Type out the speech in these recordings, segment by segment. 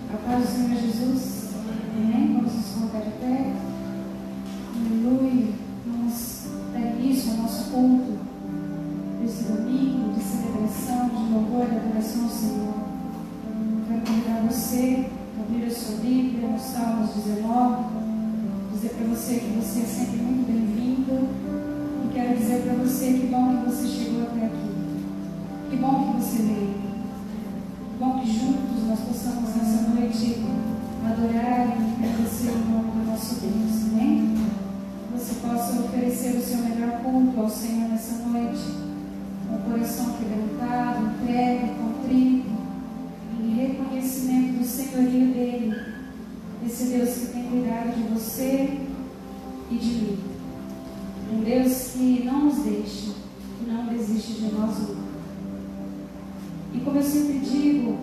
A paz do Senhor Jesus. Amém? Vamos nos colocar de pé. Aleluia. Vamos dar início ao nosso culto desse domingo de celebração, de louvor e adoração ao Senhor. Quero convidar você a abrir a sua Bíblia no Salmos 19. Dizer para você que você é sempre muito bem-vindo. E quero dizer para você que bom que você chegou até aqui. Que bom que você veio. Que bom que juntos nós possamos nessa noite adorar e agradecer o nome do nosso Deus. Amém? Que você possa oferecer o seu melhor culto ao Senhor nessa noite, com o coração quebrantado, entregue, contrito, em reconhecimento do senhorio dele, esse Deus que tem cuidado de você e de mim. Um Deus que não nos deixa e não desiste de nós nunca. E como eu sempre digo,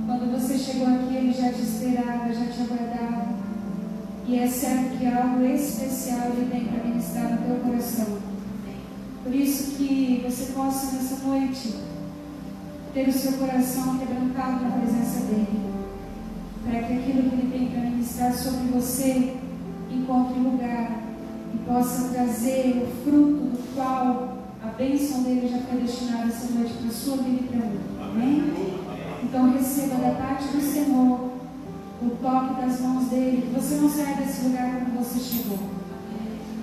quando você chegou aqui, Ele já te esperava, já te aguardava. E é certo que algo especial Ele tem para ministrar no teu coração. Por isso que você possa nessa noite ter o seu coração quebrantado na presença dEle. Para que aquilo que Ele tem para ministrar sobre você encontre lugar e possa trazer o fruto do qual a bênção dele já foi destinada essa noite para a sua vida e para mim. Amém? Então receba da parte do Senhor o toque das mãos dele. Que você não saia desse lugar como você chegou,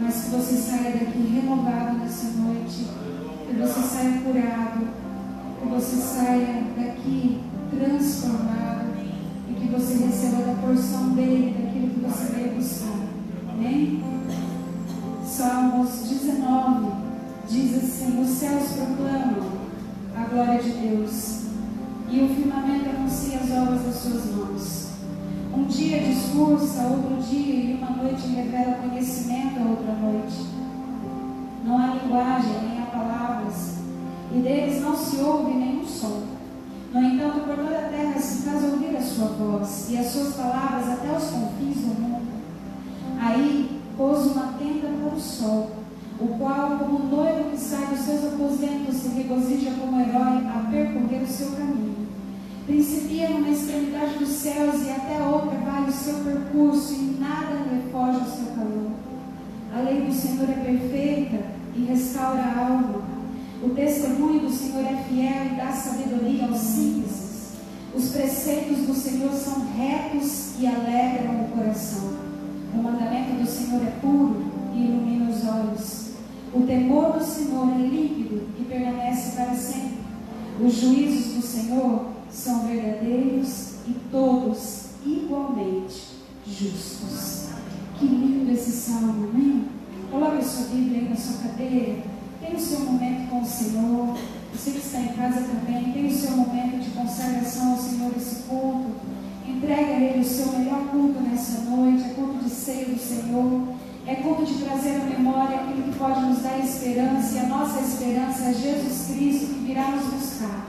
mas que você saia daqui renovado nessa noite. Que você saia curado. Que você saia daqui transformado. E que você receba da porção dele, daquilo que você veio buscar. Amém? Salmos 19 diz assim: os céus proclamam a glória de Deus, e o firmamento anuncia as obras das suas mãos. Um dia discursa, outro dia, e uma noite revela conhecimento a outra noite. Não há linguagem, nem há palavras, e deles não se ouve nenhum som. No entanto, por toda a terra se faz ouvir a sua voz, e as suas palavras até os confins do mundo. Aí pôs uma tenda para o sol, o qual, como noivo que sai dos seus aposentos, se regozija como herói a percorrer o seu caminho. Principia numa extremidade dos céus e até a outra vai o seu percurso, e nada lhe foge ao seu calor. A lei do Senhor é perfeita e restaura a alma. O testemunho do Senhor é fiel e dá sabedoria aos simples. Os preceitos do Senhor são retos e alegram o coração. O mandamento do Senhor é puro e ilumina os olhos. O temor do Senhor é límpido e permanece para sempre. Os juízos do Senhor são verdadeiros e todos igualmente justos. Que lindo esse salmo, amém? Coloque a sua Bíblia aí na sua cadeira. Tenha o seu momento com o Senhor. Você que está em casa também, tenha o seu momento de consagração ao Senhor esse culto. Entregue a Ele o seu melhor culto nessa noite. É culto de ceia do Senhor. É culto de trazer à memória aquilo que pode nos dar esperança. E a nossa esperança é Jesus Cristo que virá nos buscar.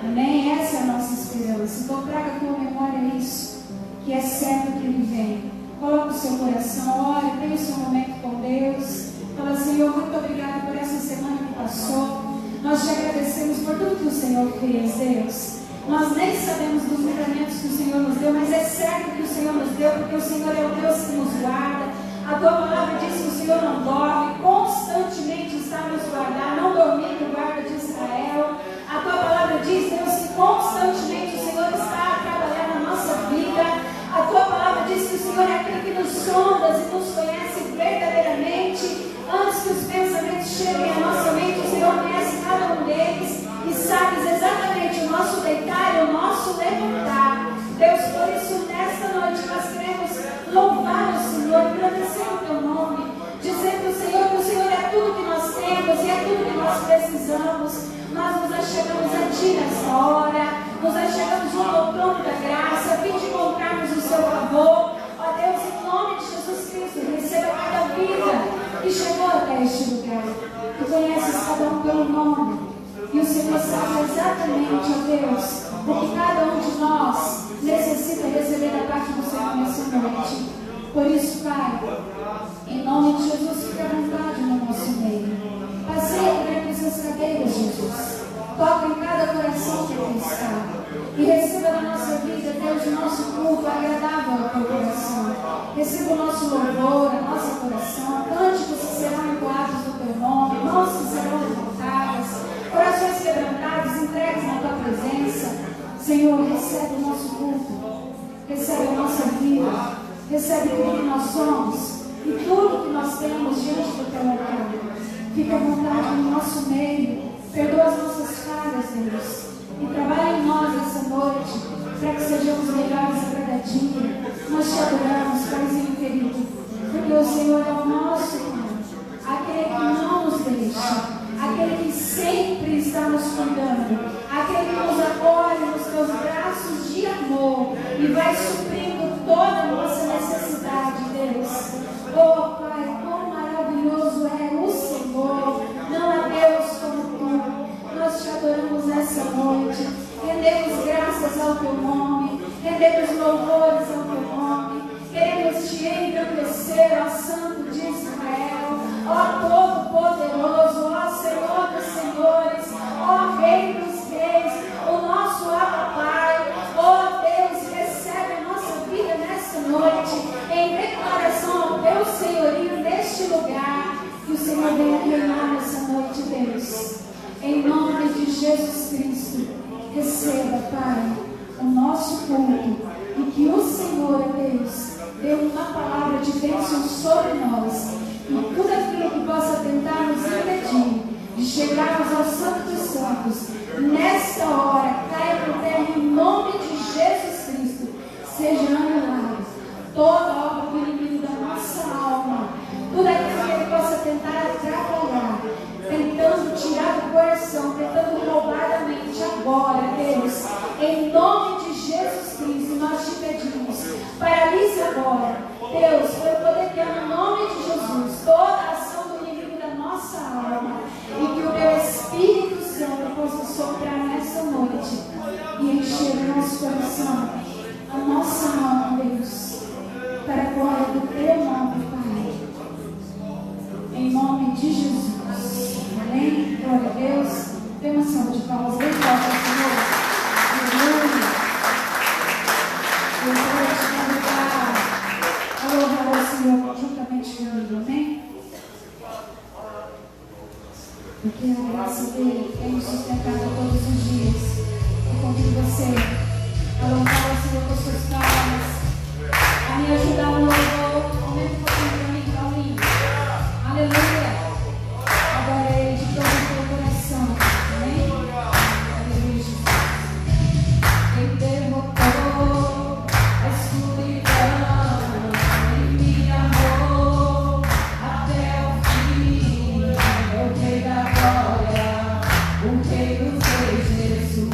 Amém? Essa é a nossa esperança. Então traga à tua memória isso, que é certo que Ele vem. Coloque o seu coração, ore, tenha o seu momento com Deus. Fala: Senhor, muito obrigado por essa semana que passou. Nós te agradecemos por tudo que o Senhor fez, Deus. Nós nem sabemos dos livramentos que o Senhor nos deu, mas é certo que o Senhor nos deu, porque o Senhor é o Deus que nos guarda. A tua palavra diz que o Senhor não dorme, constantemente está nos guardar, não dormir no guarda de Israel. A tua palavra diz, Deus, que constantemente o Senhor está a trabalhar na nossa vida. A tua palavra diz que o Senhor é aquele que nos sonda e nos conhece verdadeiramente. Antes que os pensamentos cheguem à nossa mente, o Senhor conhece cada um deles e sabes exatamente o nosso deitar e o nosso levantar. Deus, por isso, nesta noite nós queremos louvar o Senhor, agradecer o teu nome, dizer para o Senhor que o Senhor é tudo que nós temos e é tudo que nós precisamos. Nós nos achegamos a Ti nessa hora, nos achegamos junto ao trono da graça, a fim de encontrarmos o Seu favor. Ó Deus, em nome de Jesus Cristo, receba cada vida que chegou até este lugar. Tu conheces cada um pelo nome, e o Senhor sabe exatamente, ó Deus, o que cada um de nós necessita receber da parte do Senhor nessa noite. Por isso, Pai, em nome de Jesus, fique à vontade no nosso meio. Passeia por entre essas cadeiras, Jesus. Toca em cada coração que aqui está. E receba na nossa vida, Deus, o nosso culto agradável ao teu coração. Receba o nosso louvor, a nossa coração, cânticos que serão entoados no teu nome, mãos que serão levantadas, corações quebrantados, entregues na tua presença. Senhor, recebe o nosso culto, recebe a nossa vida, recebe tudo que nós somos e tudo que nós temos diante do teu altar. Fica à vontade no nosso meio, perdoa as nossas falhas, Deus, e trabalha em nós essa noite, para que sejamos melhores a cada dia. Nós te adoramos, Paizinho querido, porque o Senhor é o nosso Pai, aquele que não nos deixa, aquele que sempre está nos cuidando, aquele que nos acolhe nos teus braços de amor e vai suprindo toda a nossa necessidade, Deus. Oh Pai, quão maravilhoso é o Senhor, não há Deus como tu. Nós te adoramos nessa noite, rendemos graças ao teu nome, rendemos louvores ao teu nome, queremos te engrandecer, ó Santo de Israel, ó Todo-Poderoso, ó Senhor dos Senhores, ó Rei dos Reis, o nosso Abba Pai. Ó Deus, recebe a nossa vida nesta noite, em declaração ao teu senhorio neste lugar, que o Senhor venha reinar nessa noite, Deus. Em nome de Jesus Cristo, receba, Pai, o nosso culto, e que o Senhor, Deus, dê uma palavra de bênção sobre nós, e tudo aquilo que possa tentar nos impedir de chegarmos ao Santo dos Santos, nesta hora, caia por terra em nome de Jesus Cristo, seja anulado toda obra do inimigo da nossa alma, tudo aquilo que ele possa tentar atrapalhar, tentando tirar do coração, tentando roubar da mente agora, Deus, em nome de Jesus Cristo, nós te pedimos, paralise agora, Deus, pelo poder que há no nome de Jesus, toda a ação do inimigo da nossa alma, e que o teu Espírito Santo possa soprar nessa noite e encher o nosso coração, a nossa mão, Deus, para a glória do teu nome, Pai, em nome de Jesus. Amém? Glória a Deus. Dê uma salva de palmas bem forte ao Senhor. Aleluia. Eu quero te convidar a louvar ao Senhor juntamente comigo. Amém? Porque a graça dele tem nos sustentado todos os dias. Eu convido você a louvar ao Senhor com suas palmas, a me ajudar no louvor. Aumenta um pouquinho para mim, Paulinho. Aleluia. Agora é de todo o teu coração. Amém? Aleluia, Jesus. Ele derrotou a escuridão e me amou até o fim. O Rei da glória, o Rei dos reis, Jesus.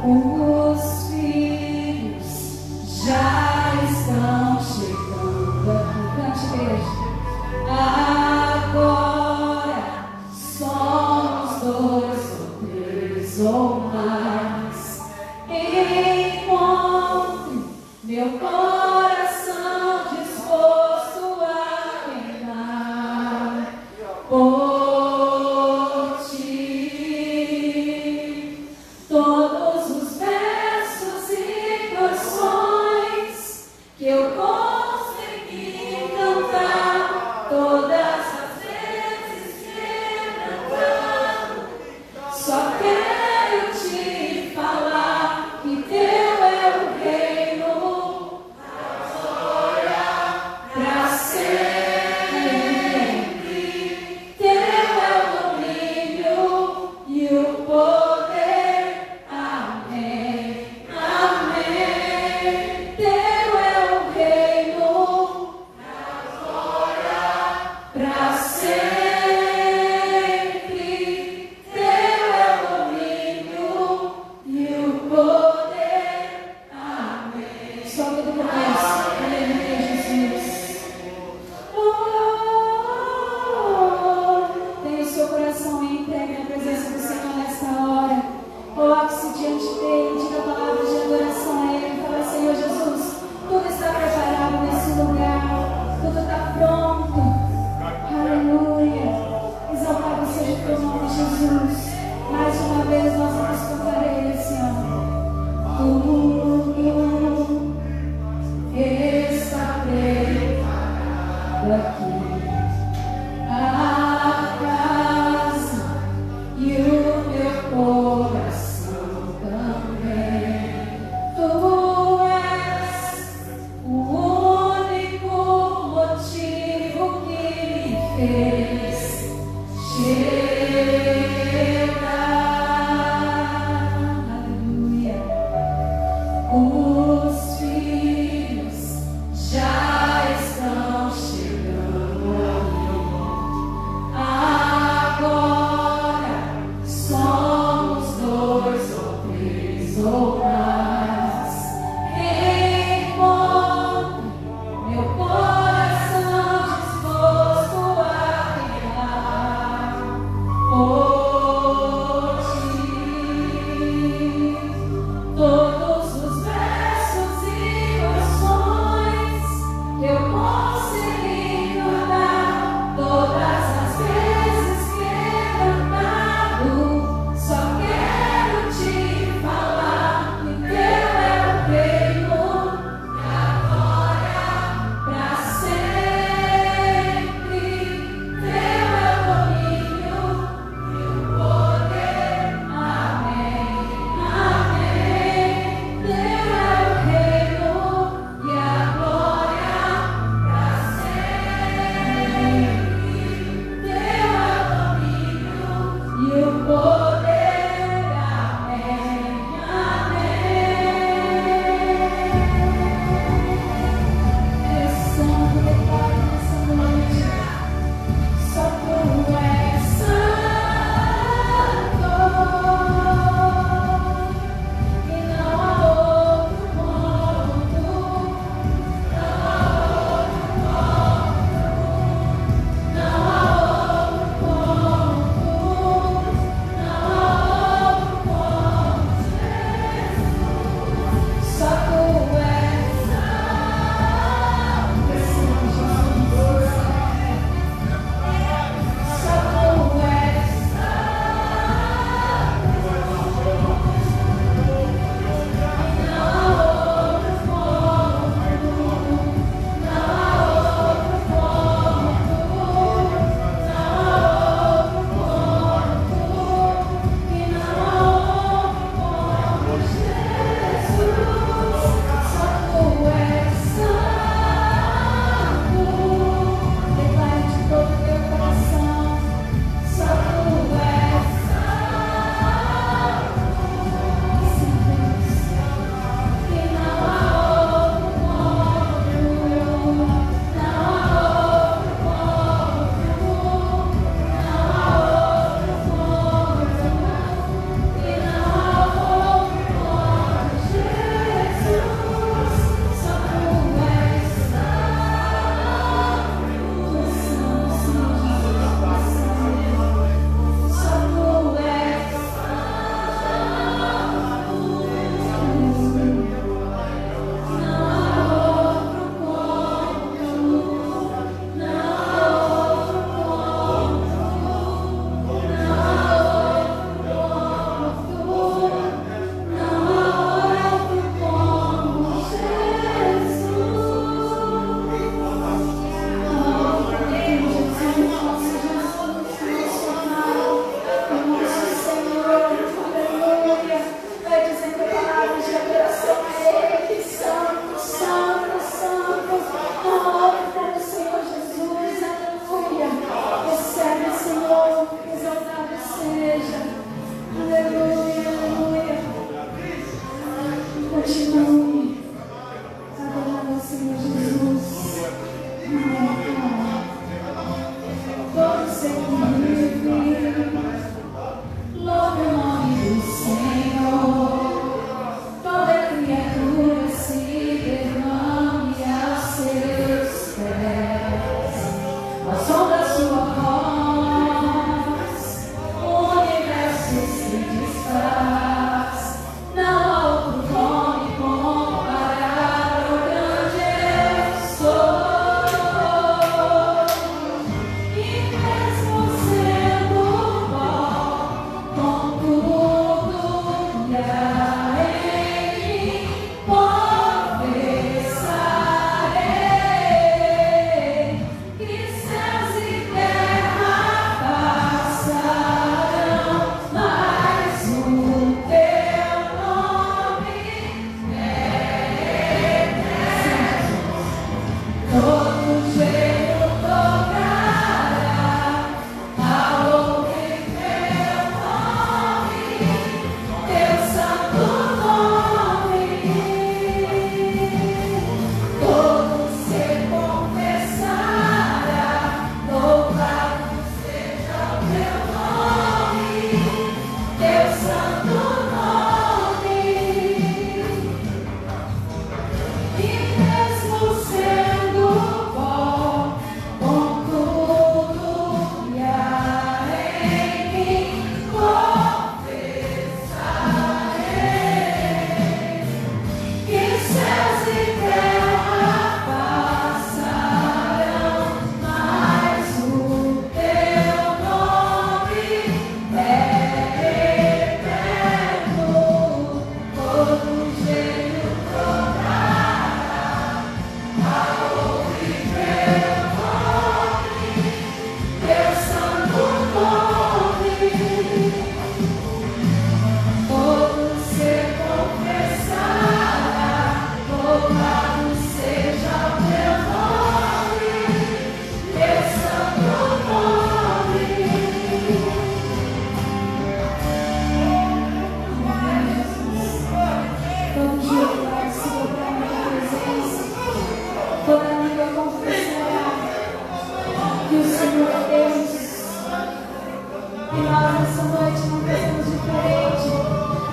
Os filhos já estão chegando aqui. Cante, igreja. Agora somos dois ou três ou mais. Encontre meu coração disposto a queimar por ti. Todos os versos e canções que eu consegui cantar, todas as vezes quebrantado, só quero te falar que teu é o reino, pra sempre. Teu é o domínio e o poder. Amém, amém. Teu é o reino, pra sempre. Teu é o domínio e o poder. Amém. Só que do começo. Aleluia, Jesus. Tenha o seu coração entregue na presença do Senhor nesta hora. Coloque-se diante dele, diga palavras de adoração a ele. Fala, Senhor Jesus, tudo está preparado nesse lugar, tudo está pronto. Aleluia. Exaltado seja o teu nome, Jesus. Mais uma vez nós vamos cantar ele, Senhor. Tudo está preparado aqui. A casa e o meu coração também. Tu és o único motivo que me fez chegar. Aleluia. Os filhos já estão chegando aqui. Agora somos dois ou três ou mais. Encontre meu coração disposto a queimar por ti. Todos os versos e canções que eu consegui cantar, todas as vezes quebrantado, só quero te falar que Continue adorando ao Senhor Jesus. Todo ser vive, louve o nome do Senhor. Toda criatura se derrame aos seus pés. Ao som da sua voz, o universo se desfaz. Não há outro nome comparar ao grande eu sou. E mesmo sendo pó, com tudo que há em mim, confessarei que céus e terra passarão, mas o teu nome é eterno. Todo joelho dobrará ao ouvir teu nome, teu santo nome. Todo ser confessará, louvado seja o teu nome, teu santo nome. E mesmo sendo pó, com tudo que há em mim, confessarei que céus e terra passarão, mas o teu nome é eterno. Todo joelho dobrará ao ouvir teu nome, teu santo nome. Todo ser confessará, louvado seja o teu nome, teu santo nome. Todo joelho vai se dobrar na tua presença, toda língua confessará que o Senhor é Deus. E nós nessa noite não fazemos diferente,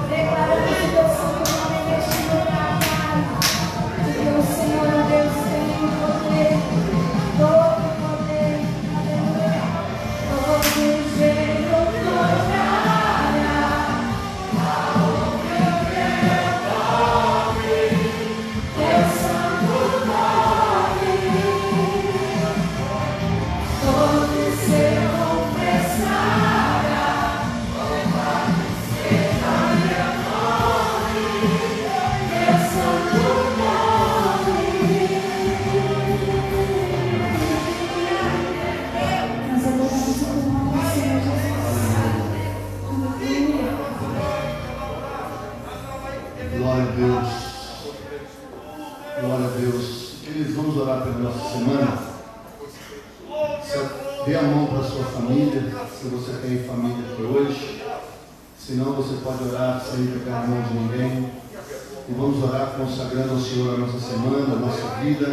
declarando que Deus santo nome neste lugar, Pai. Porque o Senhor é Deus, tem o poder, todo o poder, aleluia. Todo joelho dobrará ao ouvir teu nome, teu santo nome. Todo ser confessará, louvado seja o teu nome, teu santo nome. Nós adoramos o teu nome, Senhor Jesus. Aleluia. Glória a Deus. Glória a Deus. Queridos, vamos orar pela nossa semana. Dê a mão para a sua família, se você tem família aqui hoje. Se não, você pode orar sem pegar a mão de ninguém. E vamos orar consagrando ao Senhor a nossa semana, a nossa vida,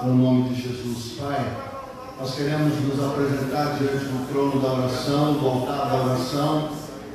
no nome de Jesus. Pai, nós queremos nos apresentar diante do trono da oração, do altar da oração,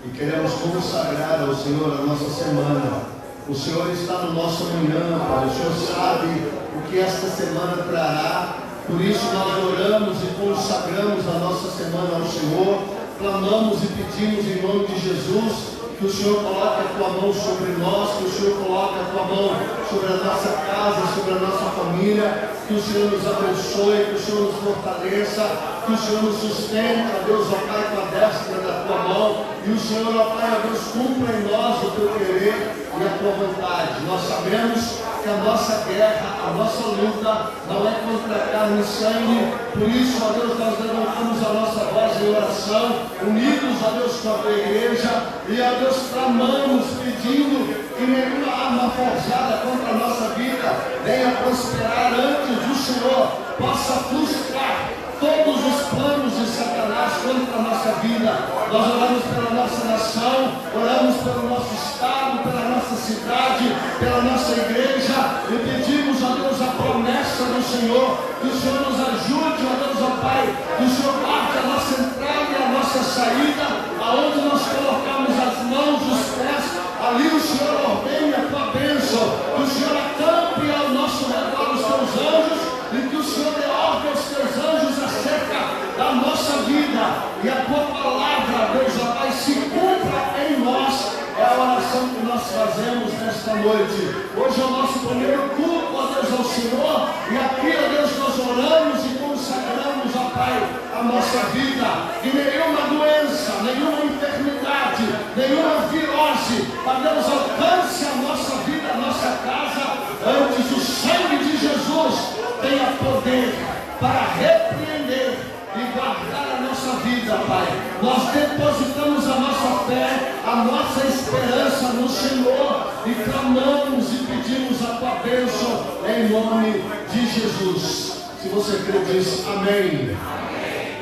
e queremos consagrar ao Senhor a nossa semana. O Senhor está no nosso amanhã, Pai. O Senhor sabe o que esta semana trará. Por isso nós oramos e consagramos a nossa semana ao Senhor. Clamamos e pedimos em nome de Jesus que o Senhor coloque a tua mão sobre nós, que o Senhor coloque a tua mão sobre a nossa casa, sobre a nossa família, que o Senhor nos abençoe, que o Senhor nos fortaleça, que o Senhor nos sustente, ó Deus, ó Pai, com a destra da tua mão, e o Senhor, ó Pai, ó Deus, cumpra em nós o teu querer e a tua vontade. Nós sabemos que a nossa guerra, a nossa luta não é contra carne e sangue, por isso, ó Deus, nós levantamos a nossa voz em oração, unidos, ó Deus, com a tua igreja, e, ó Deus, clamamos, pedindo que nenhuma arma forjada contra a nossa vida venha prosperar antes do Senhor, possa frustrar todos os planos de Satanás contra a nossa vida. Nós oramos pela nossa nação, oramos pelo nosso estado, pela nossa cidade, pela nossa igreja, e pedimos, ó Deus, a promessa do Senhor, que o Senhor nos ajude, ó Deus, ó Pai, que o Senhor marque a nossa entrada e a nossa saída, aonde nós colocamos as mãos, os pés, ali o Senhor ordene a tua bênção, que o Senhor acampe ao nosso redor os teus anjos, e que o Senhor dê ordem aos teus anjos acerca da nossa vida, e a tua palavra, Deus, ó Pai, se cumpra em nós. É a oração que nós fazemos nesta noite. Hoje é o nosso primeiro culto, ó Deus, ao Senhor, e aqui, ó Deus, nós oramos e consagramos, ó Pai, a nossa vida, e nenhuma doença, nenhuma enfermidade, nenhuma virose, ó Deus, alcance a nossa vida, a nossa casa, antes o sangue de Jesus tenha poder para repreender e guardar a nossa vida, Pai. Nós depositamos a nossa fé, a nossa esperança no Senhor, e clamamos e pedimos a tua bênção em nome de Jesus. Se você crê, diz amém.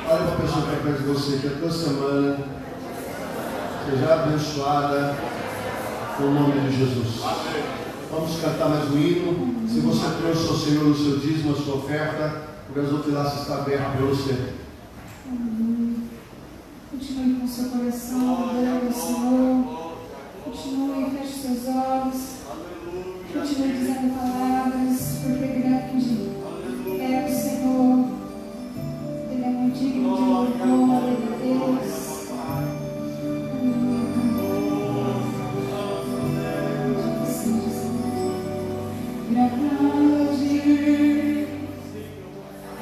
Olha para a pessoa que está perto de você, que a tua semana seja abençoada no nome de Jesus. Vamos cantar mais um hino. Se você trouxe ao Senhor o seu dízimo, a sua oferta, o gasofilaço está aberto para você. Continue com seu coração adorando ao Senhor. Continue, feche seus olhos. Continue dizendo palavras, porque grande é o Senhor. Ele é muito digno de louvor, Ele é Deus. Grande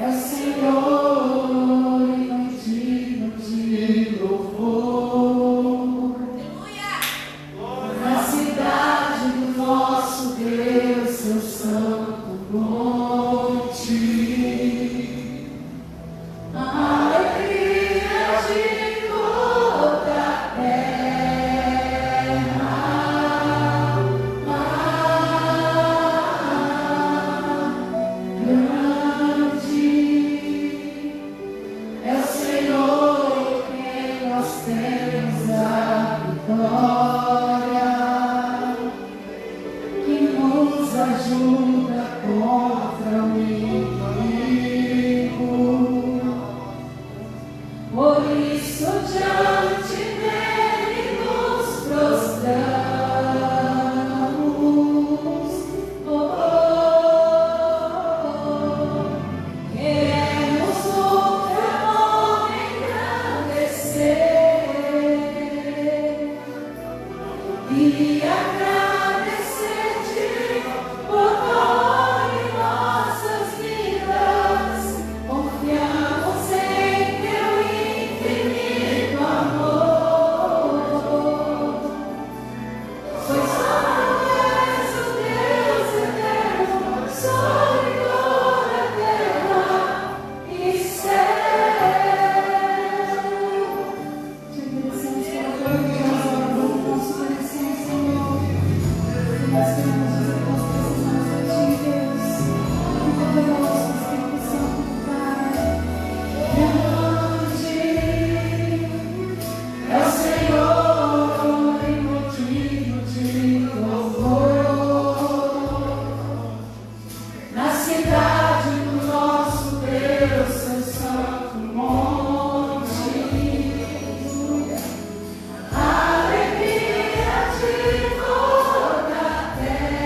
é o Senhor e muito digno de louvor. Na cidade do nosso Deus, seu santo monte. A alegria de toda a terra. Grande é o Senhor em quem nós temos a vitória, que nos ajuda contra o inimigo. Por isso diante dele nos prostramos. Queremos o teu nome engrandecer e agradecer-te por tudo em nossas vidas. Confiamos em teu infinito amor. Pois tu és o Deus eterno, Senhor da terra e céu. Te agradecemos pela tua grandiosa obra no nosso coração, Senhor. E nós queremos dizer que nós precisamos de ti, Deus. Que poderoso Espírito Santo, Pai. Grande é o Senhor e motivo de louvor. Na cidade do nosso Deus, seu santo monte. A alegria de toda a terra.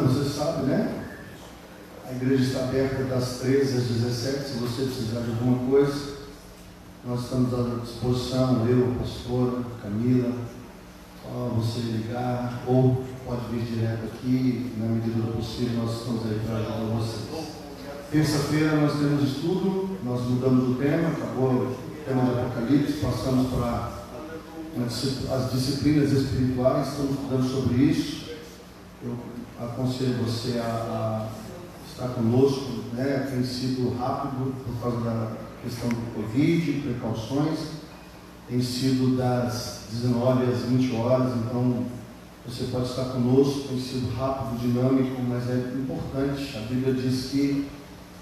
semana, você sabe, né? A igreja está aberta das 13 às 17, se você precisar de alguma coisa. Nós estamos à disposição, eu, a pastora, Camila, só você ligar, ou pode vir direto aqui, na medida do possível, nós estamos aí para ajudar vocês. Terça-feira nós temos estudo, nós mudamos o tema, acabou o tema de Apocalipse, passamos para as disciplinas espirituais, estamos estudando sobre isso. Eu aconselho você a estar conosco, né? Tem sido rápido por causa da questão do Covid, precauções, tem sido das 19 às 20 horas, então você pode estar conosco, tem sido rápido, dinâmico, mas é importante. A Bíblia diz que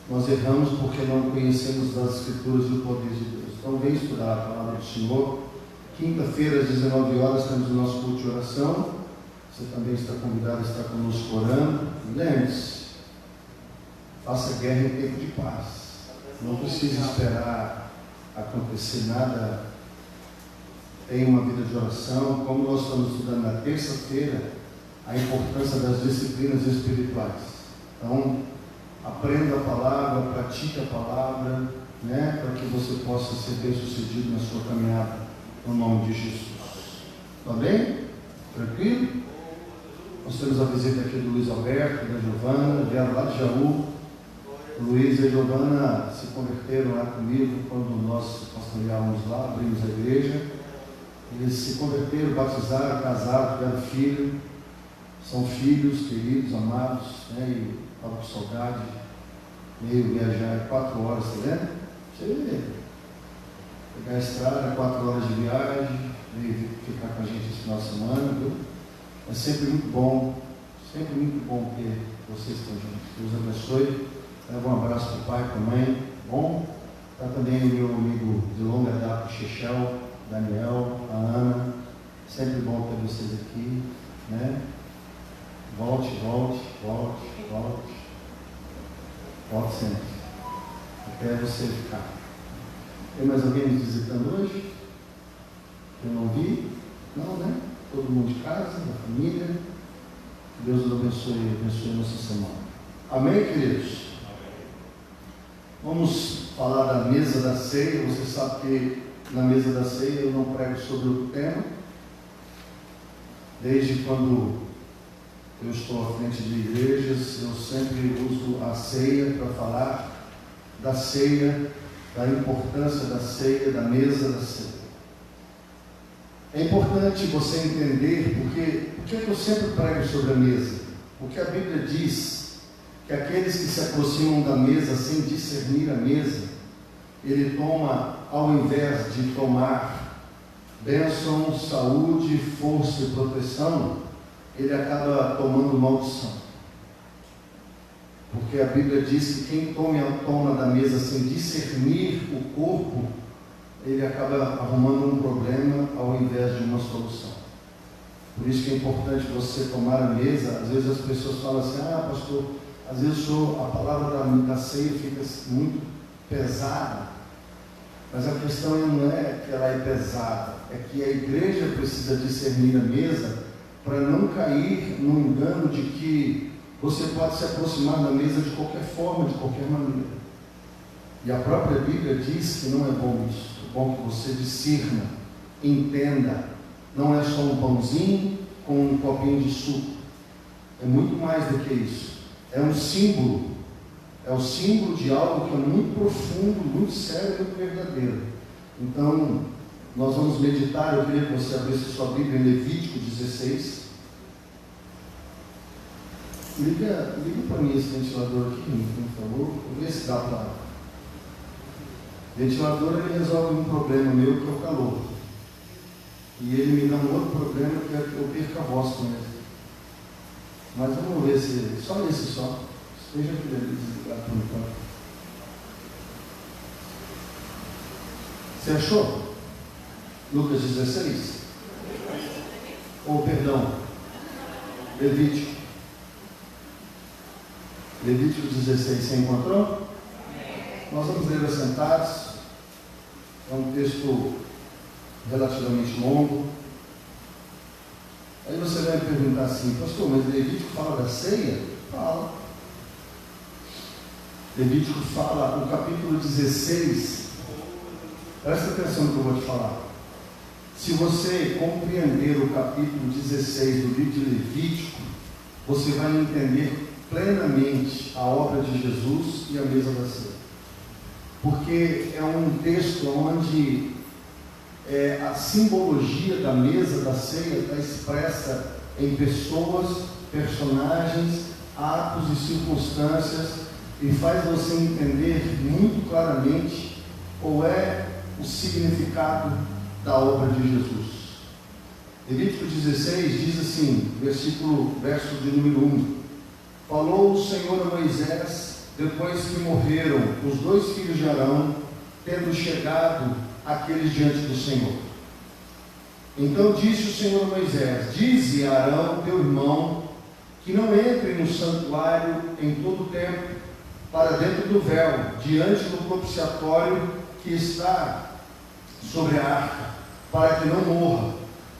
nós erramos porque não conhecemos das Escrituras e o poder de Deus. Então vem estudar a palavra do Senhor. Quinta-feira às 19 horas temos o nosso culto de oração. Você também está convidado a estar conosco orando. E lembre-se, faça guerra em tempo de paz. Não precisa esperar acontecer nada. Tenha uma vida de oração. Como nós estamos estudando na terça-feira, a importância das disciplinas espirituais. Então, aprenda a palavra, pratique a palavra, né, para que você possa ser bem sucedido na sua caminhada, no nome de Jesus. Está bem? Tranquilo? Nós temos a visita aqui do Luiz Alberto, da Giovana, vieram lá de Jaú. O Luiz e a Giovana se converteram lá comigo quando nós pastoreávamos lá, abrimos a igreja. Eles se converteram, batizaram, casaram, tiveram filho. São filhos queridos, amados, né? E estava com saudade, meio viajar 4 horas, tá vendo? Você pegar a estrada, 4 horas de viagem, veio ficar com a gente esse final de semana, viu? É sempre muito bom ter vocês com a gente. Deus abençoe. Leva um abraço para o pai, para a mãe. Bom, está também o meu amigo de longa data, Chechel, Daniel, a Ana. Sempre bom ter vocês aqui, né? Volte sempre, até você ficar. Tem mais alguém me visitando hoje? Eu não vi? Não, né? Todo mundo de casa, da família. Deus nos abençoe a nossa semana. Amém, queridos? Vamos falar da mesa da ceia. Você sabe que na mesa da ceia eu não prego sobre o tema. Desde quando eu estou à frente de igrejas, eu sempre uso a ceia para falar da ceia, da importância da ceia, da mesa da ceia. É importante você entender porque eu sempre prego sobre a mesa. Porque a Bíblia diz que aqueles que se aproximam da mesa sem discernir a mesa, ele toma, ao invés de tomar bênção, saúde, força e proteção, ele acaba tomando maldição. Porque a Bíblia diz que quem toma da mesa sem discernir o corpo, ele acaba arrumando um problema ao invés de uma solução. Por isso que é importante você tomar a mesa. Às vezes as pessoas falam assim: ah, pastor, às vezes a palavra da ceia fica muito pesada. Mas a questão não é que ela é pesada, é que a igreja precisa discernir a mesa para não cair no engano de que você pode se aproximar da mesa de qualquer forma, de qualquer maneira. E a própria Bíblia diz que não é bom isso. É bom que você discirna, entenda. Não é só um pãozinho com um copinho de suco. É muito mais do que isso. É um símbolo. É o símbolo de algo que é muito profundo, muito sério e muito verdadeiro. Então, nós vamos meditar. Eu queria que você abrisse sua Bíblia em Levítico 16. Liga para mim esse ventilador aqui, por favor. Vou ver se dá para. Ventilador, ele resolve um problema meu, que é o calor. E ele me dá um outro problema, que é que eu perco a voz com ele. Mas vamos ver se. Só esse só. Esteja feliz desligado por enquanto. Você achou? Lucas 16? Ou perdão, Levítico. Levítico 16, você encontrou? Nós vamos ler assentados. É um texto relativamente longo. Aí você vai me perguntar assim: pastor, mas Levítico fala da ceia? Fala. Levítico fala, no capítulo 16, presta atenção no que eu vou te falar. Se você compreender o capítulo 16 do livro de Levítico, você vai entender plenamente a obra de Jesus e a mesa da ceia. Porque é um texto onde a simbologia da mesa da ceia está expressa em pessoas, personagens, atos e circunstâncias, e faz você entender muito claramente qual é o significado da obra de Jesus. Levítico 16 diz assim, verso de número 1: Falou o Senhor a Moisés, depois que morreram os 2 filhos de Arão, tendo chegado aqueles diante do Senhor. Então disse o Senhor a Moisés: Dize a Arão, teu irmão, que não entre no santuário em todo o tempo, para dentro do véu, diante do propiciatório que está sobre a arca, para que não morra,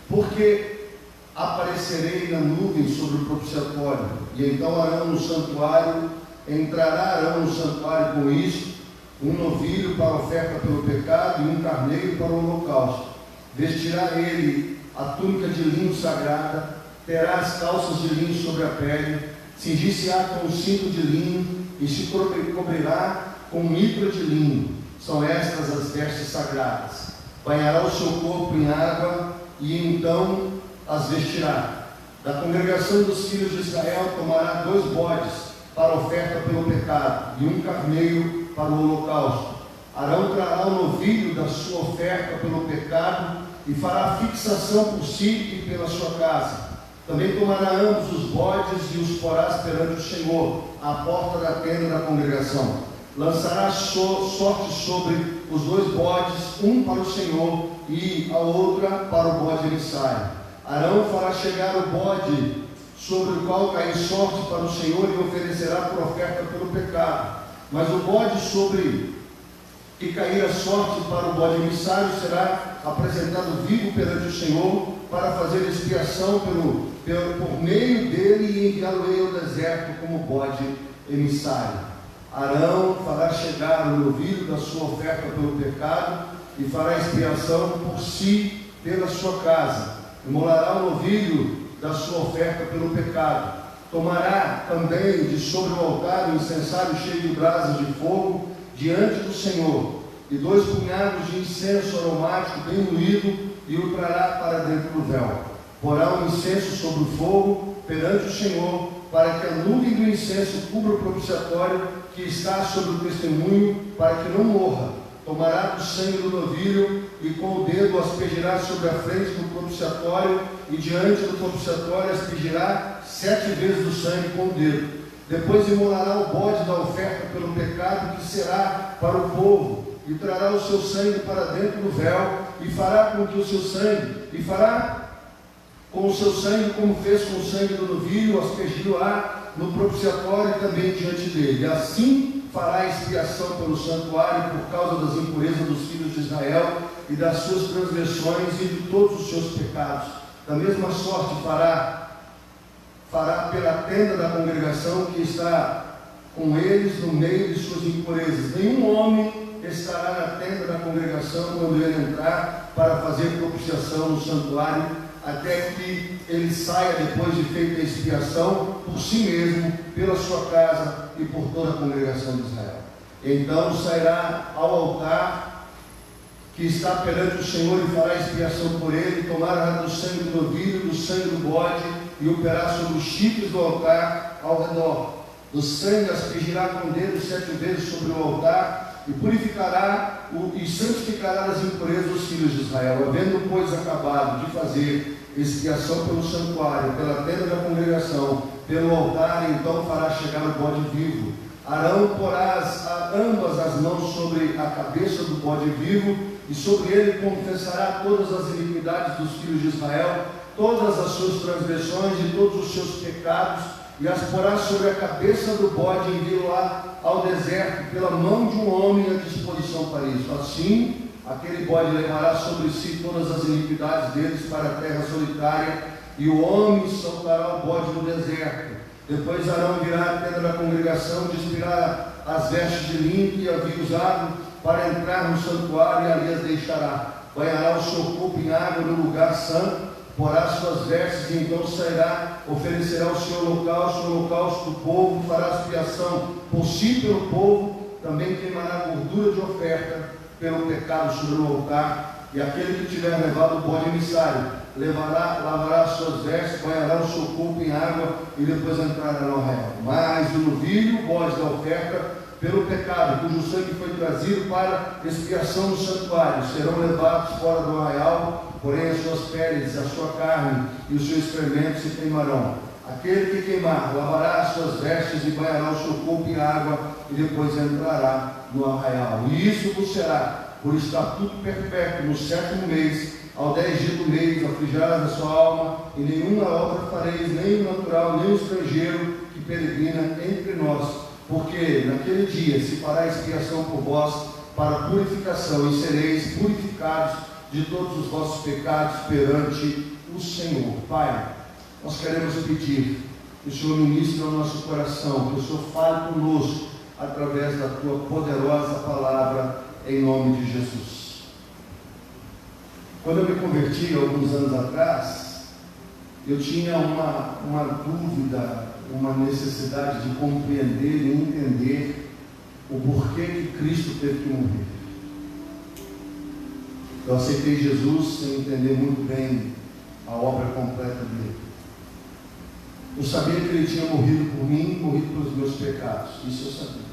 porque aparecerei na nuvem sobre o propiciatório. E então Arão no santuário, entrará Arão no santuário com isto: um novilho para oferta pelo pecado e um carneiro para o holocausto. Vestirá ele a túnica de linho sagrada, terá as calças de linho sobre a pele, cingir-se-á com um cinto de linho e se cobrirá com mitra de linho. São estas as vestes sagradas. Banhará o seu corpo em água e então as vestirá. Da congregação dos filhos de Israel tomará 2 bodes para oferta pelo pecado e um carneiro para o holocausto. Arão trará o novilho da sua oferta pelo pecado e fará fixação por si e pela sua casa. Também tomará ambos os bodes e os porás perante o Senhor, à porta da tenda da congregação. Lançará sorte sobre os 2 bodes, um para o Senhor e a outra para o bode emissário. Arão fará chegar o bode sobre o qual cair sorte para o Senhor e oferecerá por oferta pelo pecado. Mas o bode sobre que cair a sorte para o bode emissário será apresentado vivo perante o Senhor, para fazer expiação por meio dele e enviá-lo-ei ao deserto como bode emissário. Arão fará chegar o novilho da sua oferta pelo pecado e fará expiação por si pela sua casa. Imolará o novilho da sua oferta pelo pecado. Tomará também de sobre o altar o incensário cheio de brasas de fogo diante do Senhor, e 2 punhados de incenso aromático bem moído, e o trará para dentro do véu. Porá o incenso sobre o fogo perante o Senhor, para que a nuvem do incenso cubra o propiciatório que está sobre o testemunho, para que não morra. Tomará do sangue do novilho e com o dedo aspergirá sobre a frente do propiciatório, e diante do propiciatório aspergirá 7 vezes do sangue com o dedo. Depois imolará o bode da oferta pelo pecado, que será para o povo, e trará o seu sangue para dentro do véu, e fará com que o seu sangue, e fará com o seu sangue como fez com o sangue do novilho, aspergiu-á no propiciatório e também diante dele. Assim fará expiação pelo santuário por causa das impurezas dos filhos de Israel e das suas transgressões e de todos os seus pecados. Da mesma sorte fará pela tenda da congregação que está com eles no meio de suas impurezas. Nenhum homem estará na tenda da congregação quando ele entrar para fazer propiciação no santuário, até que ele saia depois de feita a expiação por si mesmo, pela sua casa e por toda a congregação de Israel. Então sairá ao altar que está perante o Senhor e fará expiação por ele, tomará do sangue do novilho, do sangue do bode, e operará sobre os chifres do altar ao redor. Do sangue aspergirá com o dedo 7 vezes sobre o altar, e purificará e santificará as impurezas dos filhos de Israel. Havendo, pois, acabado de fazer expiação pelo santuário, pela tenda da congregação, pelo altar, então fará chegar o bode vivo. Arão porá ambas as mãos sobre a cabeça do bode vivo, e sobre ele confessará todas as iniquidades dos filhos de Israel, todas as suas transgressões e todos os seus pecados, e as porá sobre a cabeça do bode, e enviá-lo ao deserto pela mão de um homem à disposição para isso. Assim, aquele bode levará sobre si todas as iniquidades deles para a terra solitária, e o homem soltará o bode no deserto. Depois Arão virá à tenda da congregação, despirá as vestes de linho que havia usado para entrar no santuário e ali as deixará. Banhará o seu corpo em água no lugar santo, porá suas vestes e então sairá, oferecerá o seu holocausto do povo, fará expiação por si e pelo povo, também queimará gordura de oferta pelo pecado sobre o altar, e aquele que tiver levado o bode emissário, lavará as suas vestes, banhará o seu corpo em água e depois entrará no arraial. Mas o novilho, o bode da oferta pelo pecado, cujo sangue foi trazido para expiação no santuário, serão levados fora do arraial, porém as suas peles, a sua carne e os seus excrementos se queimarão. Aquele que queimar, lavará as suas vestes e banhará o seu corpo em água e depois entrará no arraial. E isso vos será por estatuto perpétuo no 7º mês, ao 10 dias do mês, afligiarás a sua alma, e nenhuma obra fareis, nem o natural, nem o estrangeiro que peregrina entre nós, porque naquele dia se fará expiação por vós para purificação, e sereis purificados de todos os vossos pecados perante o Senhor. Pai, nós queremos pedir que o Senhor ministre ao nosso coração, que o Senhor fale conosco através da tua poderosa palavra, em nome de Jesus. Quando eu me converti alguns anos atrás, eu tinha uma dúvida, uma necessidade de compreender e entender o porquê que Cristo teve que morrer. Eu aceitei Jesus sem entender muito bem a obra completa dele. Eu sabia que ele tinha morrido por mim, morrido pelos meus pecados, isso eu sabia.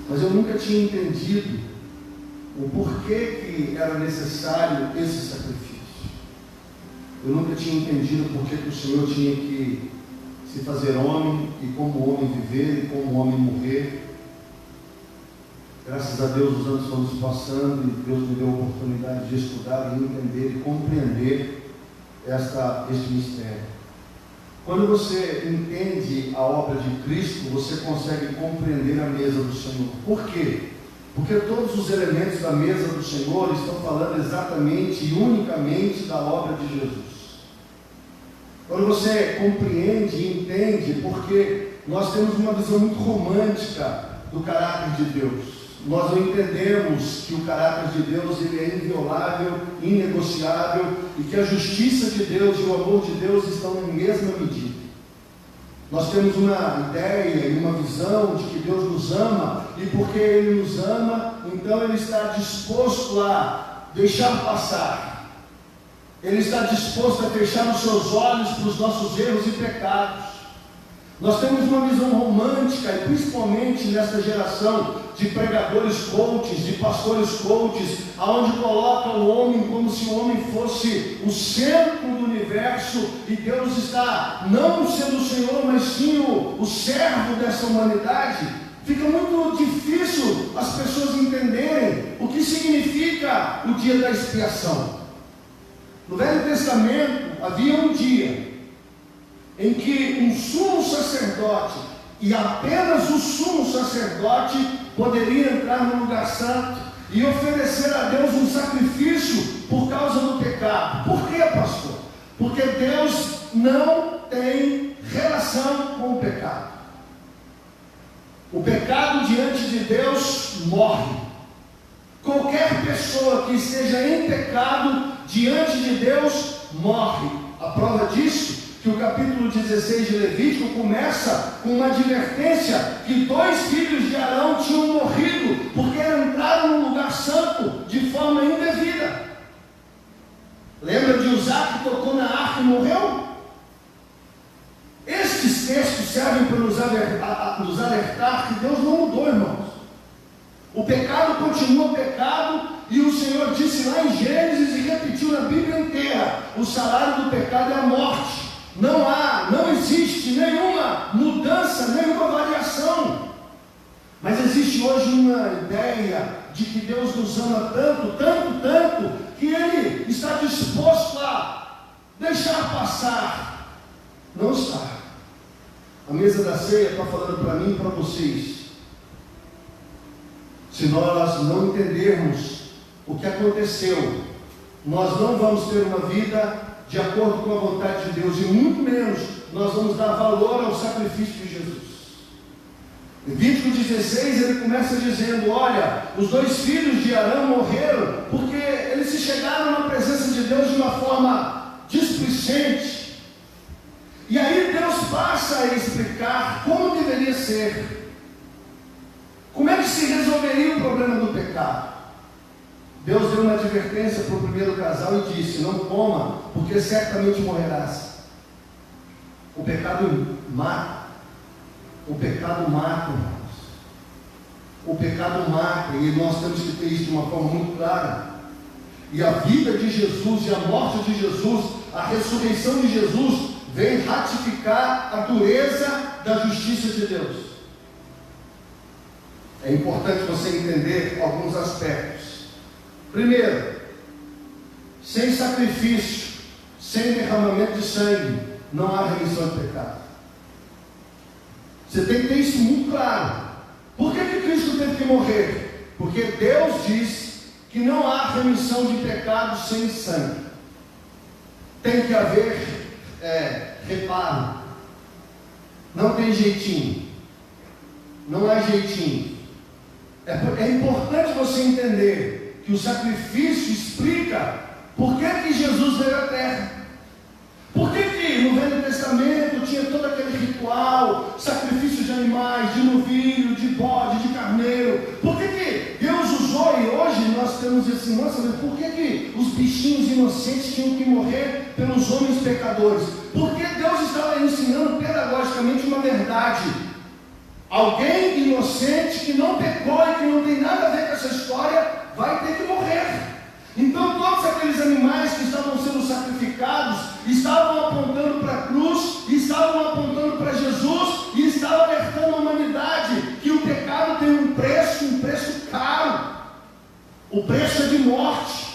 Mas eu nunca tinha entendido o porquê que era necessário esse sacrifício. Eu nunca tinha entendido porque que o Senhor tinha que se fazer homem, e como homem viver, e como homem morrer. Graças a Deus os anos foram se passando, e Deus me deu a oportunidade de estudar, e entender e compreender este mistério. Quando você entende a obra de Cristo, você consegue compreender a mesa do Senhor. Por quê? Porque todos os elementos da mesa do Senhor estão falando exatamente e unicamente da obra de Jesus. Quando você compreende e entende, porque nós temos uma visão muito romântica do caráter de Deus. Nós não entendemos que o caráter de Deus ele é inviolável, inegociável, e que a justiça de Deus e o amor de Deus estão na mesma medida. Nós temos uma ideia e uma visão de que Deus nos ama, e porque Ele nos ama, então Ele está disposto a deixar passar. Ele está disposto a fechar os seus olhos para os nossos erros e pecados. Nós temos uma visão romântica, e principalmente nesta geração de pregadores coaches, de pastores coaches, aonde colocam o homem como se o homem fosse o centro do universo, e Deus está não sendo o Senhor, mas sim o servo dessa humanidade. Fica muito difícil as pessoas entenderem o que significa o dia da expiação. No Velho Testamento havia um dia em que um sumo sacerdote, e apenas o sumo sacerdote, poderia entrar no lugar santo e oferecer a Deus um sacrifício por causa do pecado. Por quê, pastor? Porque Deus não tem relação com o pecado. O pecado diante de Deus morre. Qualquer pessoa que esteja em pecado diante de Deus morre. A prova disso, que o capítulo 16 de Levítico começa com uma advertência que 2 filhos de Arão tinham morrido porque entraram no lugar santo de forma indevida. Lembra de Uzá que tocou na arca e morreu? Estes textos servem para nos alertar que Deus não mudou, irmãos. O pecado continua pecado, e o Senhor disse lá em Gênesis e repetiu na Bíblia inteira: o salário do pecado é a morte. Não existe nenhuma mudança, nenhuma variação. Mas existe hoje uma ideia de que Deus nos ama tanto, tanto, tanto, que Ele está disposto a deixar passar. Não está. A mesa da ceia está falando para mim e para vocês. Se nós não entendermos o que aconteceu, nós não vamos ter uma vida de acordo com a vontade de Deus, e muito menos nós vamos dar valor ao sacrifício de Jesus. Levítico 16, ele começa dizendo: olha, os 2 filhos de Arão morreram porque eles se chegaram na presença de Deus de uma forma displicente. E aí Deus passa a explicar como deveria ser, como é que se resolveria o problema do pecado. Deus deu uma advertência para o primeiro casal e disse: não coma, porque certamente morrerás. O pecado mata. O pecado mata, irmãos. O pecado mata, e nós temos que ter isso de uma forma muito clara. E a vida de Jesus e a morte de Jesus, a ressurreição de Jesus, vem ratificar a dureza da justiça de Deus. É importante você entender alguns aspectos. Primeiro, sem sacrifício, sem derramamento de sangue, não há remissão de pecado. Você tem que ter isso muito claro. Por que Cristo teve que morrer? Porque Deus diz que não há remissão de pecados sem sangue. Tem que haver reparo. Não tem jeitinho. Não há jeitinho. É importante você entender que o sacrifício explica por que Jesus veio à terra. Por que no Velho Testamento tinha todo aquele ritual, sacrifício de animais, de novilho, de bode, de carneiro? Por que Deus usou, e hoje nós temos esse, nossa, mas por que os bichinhos inocentes tinham que morrer pelos homens pecadores? Porque Deus estava ensinando pedagogicamente uma verdade. Alguém inocente que não pecou e que não tem nada a ver com essa história vai ter que morrer. Então todos aqueles animais que estavam sendo sacrificados estavam apontando para a cruz, estavam apontando para Jesus e estavam alertando a humanidade que o pecado tem um preço caro. O preço é de morte.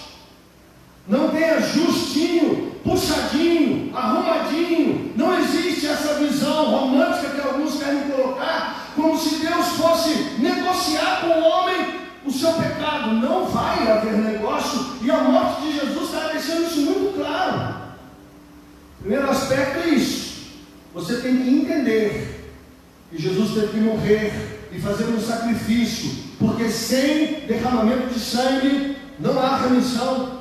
Não tenha justinho, puxadinho, arrumadinho. Não existe essa visão romântica que alguns querem colocar, como se Deus fosse negociar com o homem o seu pecado. Não vai haver negócio, e a morte de Jesus está deixando isso muito claro. Primeiro aspecto é isso. Você tem que entender que Jesus teve que morrer e fazer um sacrifício, porque sem derramamento de sangue não há remissão,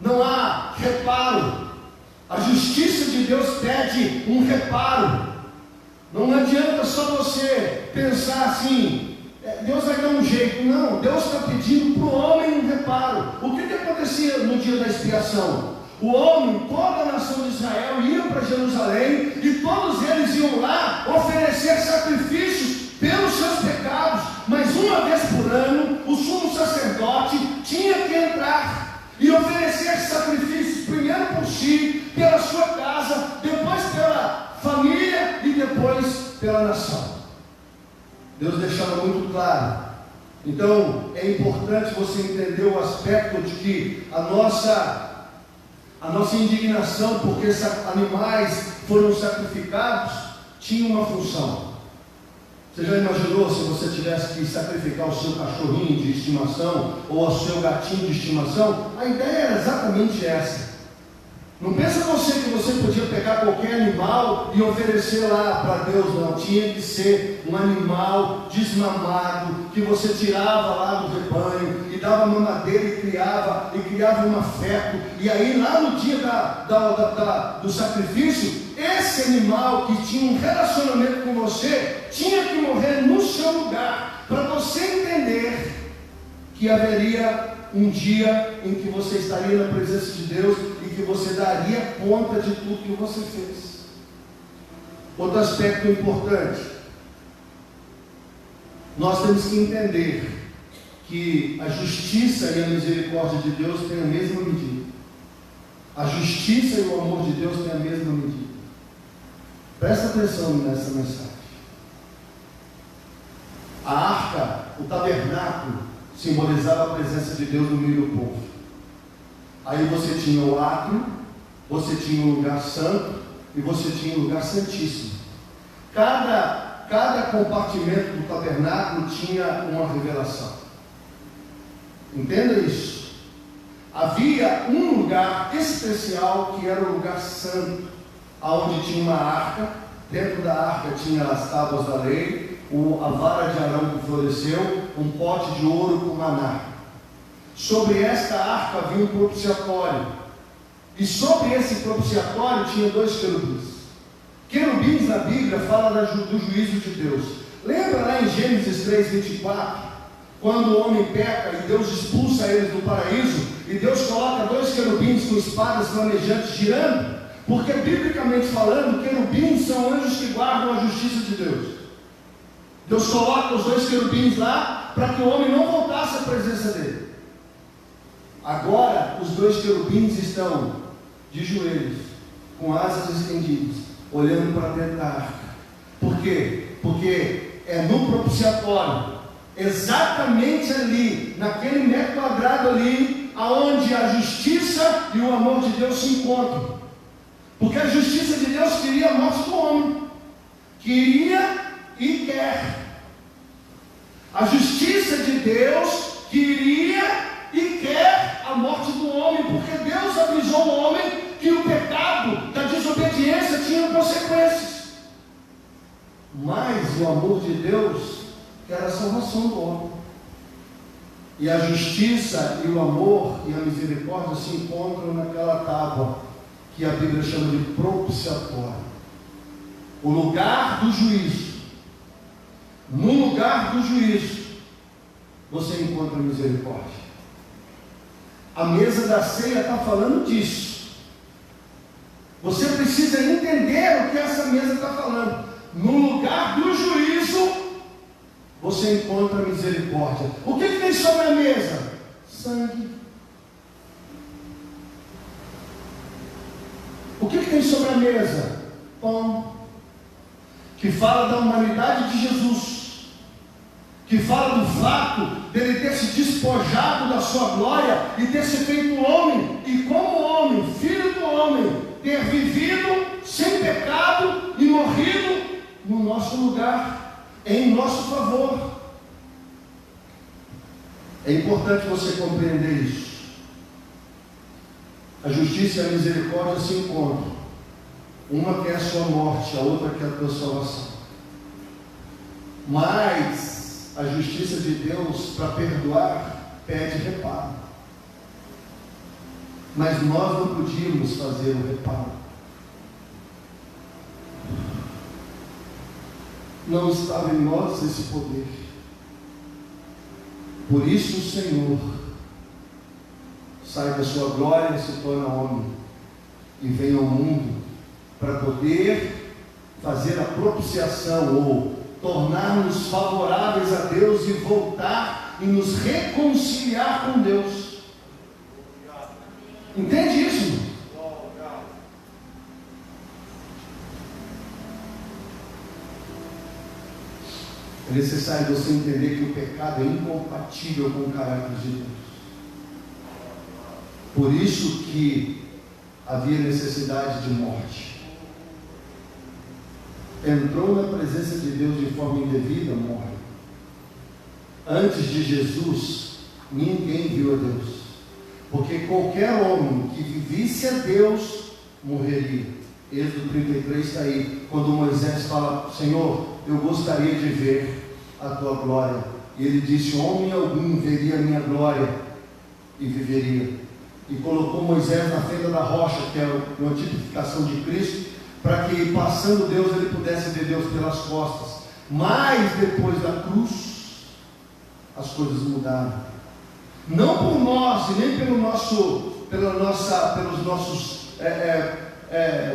não há reparo. A justiça de Deus pede um reparo. Não adianta só você pensar assim: Deus vai dar um jeito. Não, Deus está pedindo para o homem um reparo. O que acontecia no dia da expiação? O homem, toda a nação de Israel ia para Jerusalém e todos eles iam lá oferecer sacrifícios pelos seus pecados. Mas uma vez por ano, o sumo sacerdote tinha que entrar e oferecer sacrifícios, primeiro por si, pela sua casa, depois pela família e depois pela nação. Deus deixava muito claro. Então é importante você entender o aspecto de que a nossa indignação porque animais foram sacrificados tinha uma função. Você já imaginou se você tivesse que sacrificar o seu cachorrinho de estimação ou o seu gatinho de estimação? A ideia era exatamente essa. Não pensa você que você podia pegar qualquer animal e oferecer lá para Deus, não. Tinha que ser um animal desmamado, que você tirava lá do rebanho e dava mamadeira e criava um afeto. E aí lá no dia do sacrifício, esse animal que tinha um relacionamento com você, tinha que morrer no seu lugar, para você entender que haveria um dia em que você estaria na presença de Deus e que você daria conta de tudo que você fez. Outro aspecto importante: nós temos que entender que a justiça e a misericórdia de Deus têm a mesma medida. A justiça e o amor de Deus têm a mesma medida. Presta atenção nessa mensagem. A arca, o tabernáculo, simbolizava a presença de Deus no meio do povo. Aí você tinha o átrio, você tinha o lugar santo e você tinha o lugar santíssimo. Cada compartimento do tabernáculo tinha uma revelação. Entenda isso. Havia um lugar especial que era o lugar santo. onde tinha uma arca. Dentro da arca tinha as tábuas da lei, a vara de Arão que floresceu, um pote de ouro com maná. Sobre esta arca havia um propiciatório, e sobre esse propiciatório tinha 2 querubins. Querubins na Bíblia fala do juízo de Deus. Lembra lá em Gênesis 3:24, quando o homem peca e Deus expulsa eles do paraíso, e Deus coloca 2 querubins com espadas flamejantes girando? Porque, biblicamente falando, querubins são anjos que guardam a justiça de Deus. Deus coloca os 2 querubins lá para que o homem não voltasse à presença dele. Agora, os 2 querubins estão de joelhos, com asas estendidas, olhando para dentro da arca. Por quê? Porque é no propiciatório, exatamente ali, naquele metro quadrado ali, aonde a justiça e o amor de Deus se encontram. Porque a justiça de Deus queria a morte do homem. Queria e quer. A justiça de Deus queria e quer a morte do homem, porque Deus avisou o homem que o pecado da desobediência tinha consequências. Mas o amor de Deus quer a salvação do homem. E a justiça e o amor e a misericórdia se encontram naquela tábua que a Bíblia chama de propiciatório, o lugar do juízo. No lugar do juízo você encontra misericórdia. A mesa da ceia está falando disso. Você precisa entender o que essa mesa está falando. No lugar do juízo você encontra misericórdia. O que tem sobre a mesa? Sangue. O que tem sobre a mesa? Pão. Que fala da humanidade de Jesus, que fala do fato dele ter se despojado da sua glória e ter se feito homem, e como homem, filho do homem, ter vivido sem pecado e morrido no nosso lugar, em nosso favor. É importante você compreender isso. A justiça e a misericórdia se encontram. Uma quer a sua morte, a outra quer a tua salvação. Mas a justiça de Deus, para perdoar, pede reparo. Mas nós não podíamos fazer o reparo. Não estava em nós esse poder. Por isso o Senhor sai da sua glória, se torna homem e vem ao mundo para poder fazer a propiciação ou tornar-nos favoráveis a Deus e voltar e nos reconciliar com Deus. Entende isso? É necessário você entender que o pecado é incompatível com o caráter de Deus. Por isso que havia necessidade de morte. Entrou na presença de Deus de forma indevida, morre. Antes de Jesus, ninguém viu a Deus, porque qualquer homem que vivisse a Deus morreria. Êxodo 33 está aí, quando Moisés fala: Senhor, eu gostaria de ver a tua glória. E ele disse: homem algum veria a minha glória e viveria. E colocou Moisés na fenda da rocha, que é uma tipificação de Cristo, para que, passando Deus, ele pudesse ver Deus pelas costas. Mas depois da cruz, as coisas mudaram. Não por nós e nem pelos nossos,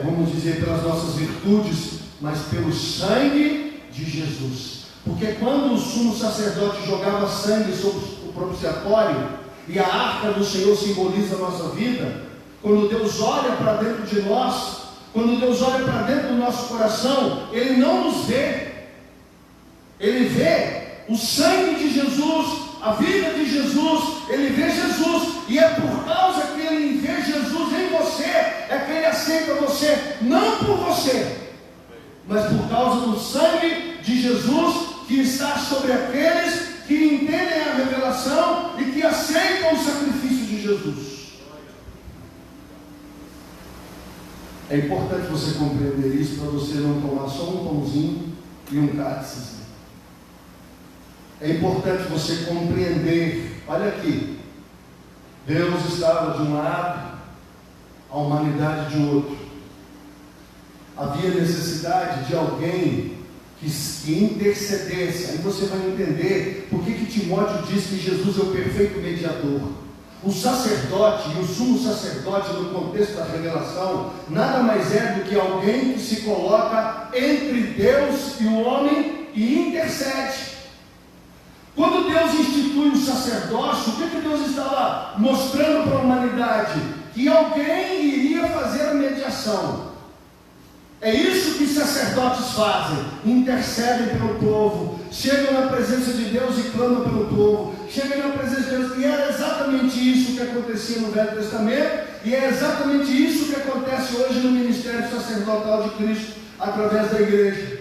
vamos dizer, pelas nossas virtudes, mas pelo sangue de Jesus. Porque quando o sumo sacerdote jogava sangue sobre o propiciatório, e a arca do Senhor simboliza a nossa vida, quando Deus olha para dentro de nós, quando Deus olha para dentro do nosso coração, Ele não nos vê. Ele vê o sangue de Jesus, a vida de Jesus. Ele vê Jesus, e é por causa que Ele vê Jesus em você, é que Ele aceita você, não por você, mas por causa do sangue de Jesus que está sobre aqueles que entendem a revelação e que aceitam o sacrifício de Jesus. É importante você compreender isso para você não tomar só um pãozinho e um cálice. É importante você compreender, olha aqui, Deus estava de um lado, a humanidade de outro. Havia necessidade de alguém que intercedesse. Aí você vai entender por que Timóteo diz que Jesus é o perfeito mediador. O sacerdote e o sumo sacerdote, no contexto da revelação, nada mais é do que alguém que se coloca entre Deus e o homem e intercede. Quando Deus institui o sacerdócio, o que Deus estava mostrando para a humanidade? Que alguém iria fazer a mediação. É isso que sacerdotes fazem, intercedem pelo povo, chegam na presença de Deus e clamam pelo povo, chegam na presença de Deus, e era exatamente isso que acontecia no Velho Testamento, e é exatamente isso que acontece hoje no ministério sacerdotal de Cristo, através da igreja.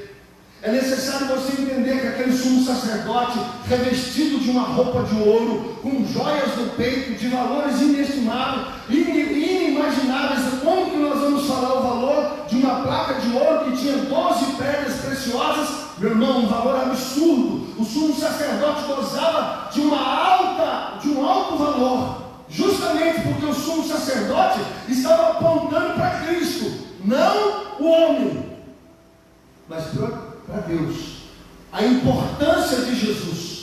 É necessário você entender que aquele sumo sacerdote, revestido de uma roupa de ouro, com joias no peito, de valores inestimáveis, inimagináveis. Como que nós vamos falar o valor de uma placa de ouro que tinha 12 pedras preciosas? Meu irmão, um valor absurdo. O sumo sacerdote gozava de um alto valor, justamente porque o sumo sacerdote estava apontando para Cristo, não o homem, mas para Deus, a importância de Jesus.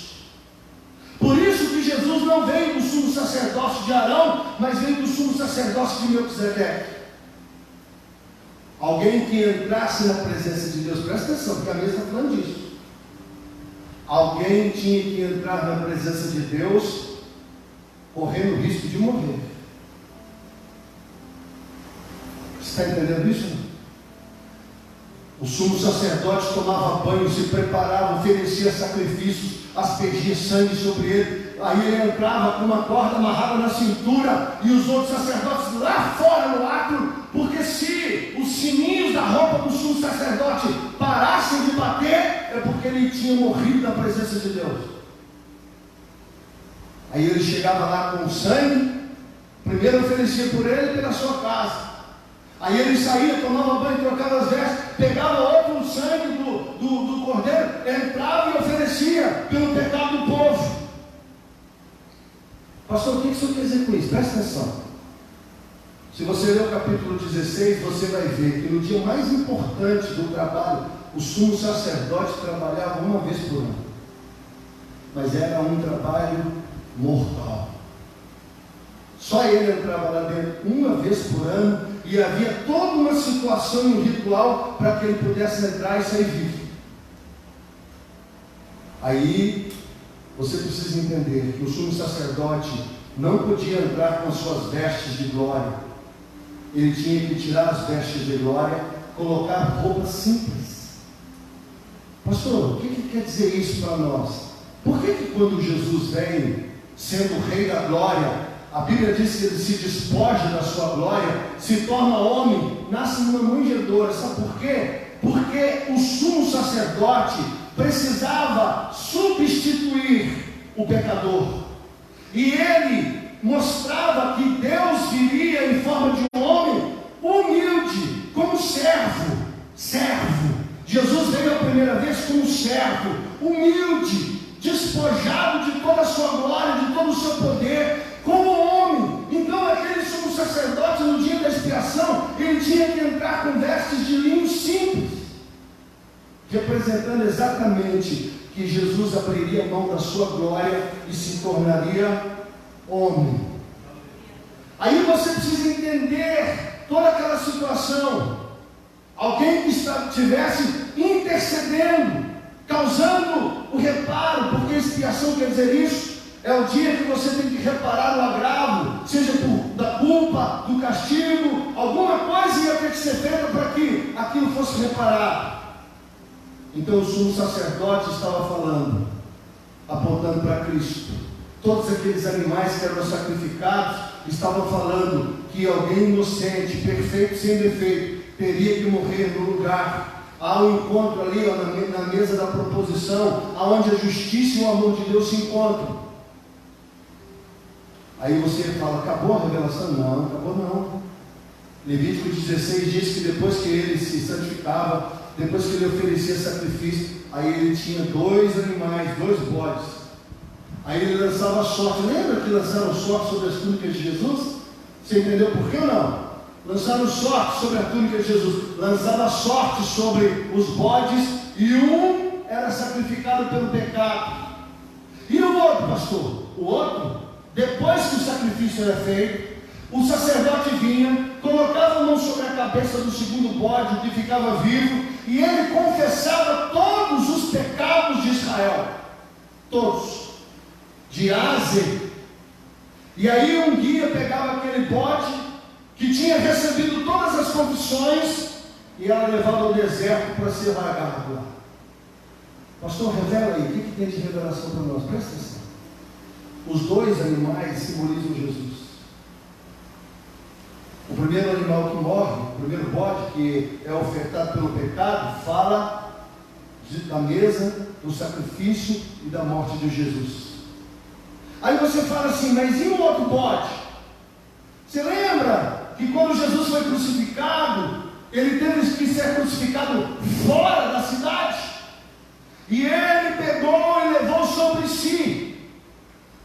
Por isso que Jesus não veio do sumo sacerdócio de Arão, mas veio do sumo sacerdócio de Melquisedeque. Alguém que entrasse na presença de Deus, presta atenção, porque a mesa está falando disso. Alguém tinha que entrar na presença de Deus, correndo o risco de morrer. Você está entendendo isso? O sumo sacerdote tomava banho, se preparava, oferecia sacrifícios, aspergia sangue sobre ele. Aí ele entrava com uma corda amarrada na cintura e os outros sacerdotes lá fora no átrio, porque se os sininhos da roupa do sumo sacerdote parassem de bater, é porque ele tinha morrido na presença de Deus. Aí ele chegava lá com o sangue, primeiro oferecia por ele e pela sua casa. Aí ele saía, tomava banho, trocava as vestes, pegava outro sangue do cordeiro, entrava e oferecia pelo pecado do povo. Pastor, o que o senhor quer dizer com isso? Presta atenção. Se você ler o capítulo 16, você vai ver que no dia mais importante do trabalho, o sumo sacerdote trabalhava uma vez por ano. Mas era um trabalho mortal. Só ele entrava lá dentro uma vez por ano, e havia toda uma situação e um ritual para que ele pudesse entrar e sair vivo. Aí você precisa entender que o sumo sacerdote não podia entrar com as suas vestes de glória. Ele tinha que tirar as vestes de glória, colocar roupas simples. Pastor, o que quer dizer isso para nós? Por que quando Jesus vem, sendo o Rei da Glória, a Bíblia diz que ele se despoja da sua glória, se torna homem, nasce numa manjedoura? Sabe por quê? Porque o sumo sacerdote precisava substituir o pecador. E ele mostrava que Deus viria em forma de um homem humilde, como servo. Jesus veio a primeira vez como servo, humilde, despojado de toda a sua glória, de todo o seu poder, como homem. Então aquele sumo sacerdote, no dia da expiação, ele tinha que entrar com vestes de linho simples, representando exatamente que Jesus abriria mão da sua glória e se tornaria homem. Aí você precisa entender toda aquela situação. Alguém que estivesse intercedendo, causando o reparo, porque expiação quer dizer isso. É o dia que você tem que reparar o agravo, seja da culpa, do castigo, alguma coisa ia ter que ser feita para que aquilo fosse reparado. Então o sumo sacerdote estava falando, apontando para Cristo. Todos aqueles animais que eram sacrificados estavam falando que alguém inocente, perfeito, sem defeito, teria que morrer no lugar. Há um encontro ali na mesa da proposição, onde a justiça e o amor de Deus se encontram. Aí você fala, acabou a revelação? Não, acabou não. Levítico 16 diz que depois que ele se santificava, depois que ele oferecia sacrifício, aí ele tinha 2 animais, 2 bodes. Aí ele lançava sorte. Lembra que lançaram sorte sobre as túnicas de Jesus? Você entendeu por que ou não? Lançaram sorte sobre a túnica de Jesus. Lançava sorte sobre os bodes, e um era sacrificado pelo pecado. E o outro, pastor? O outro, depois que o sacrifício era feito, o sacerdote vinha, colocava a mão sobre a cabeça do segundo bode, que ficava vivo, e ele confessava todos os pecados de Israel. Todos. De A a Z. E aí um guia pegava aquele bode que tinha recebido todas as confissões e era levado ao deserto para ser vagado lá. Pastor, revela aí, o que tem de revelação para nós? Presta atenção. Os 2 animais simbolizam Jesus. O primeiro animal que morre, o primeiro bode que é ofertado pelo pecado, fala da mesa, do sacrifício e da morte de Jesus. Aí você fala assim, mas e o outro bode? Você lembra que quando Jesus foi crucificado, ele teve que ser crucificado fora da cidade? E ele pegou e levou sobre si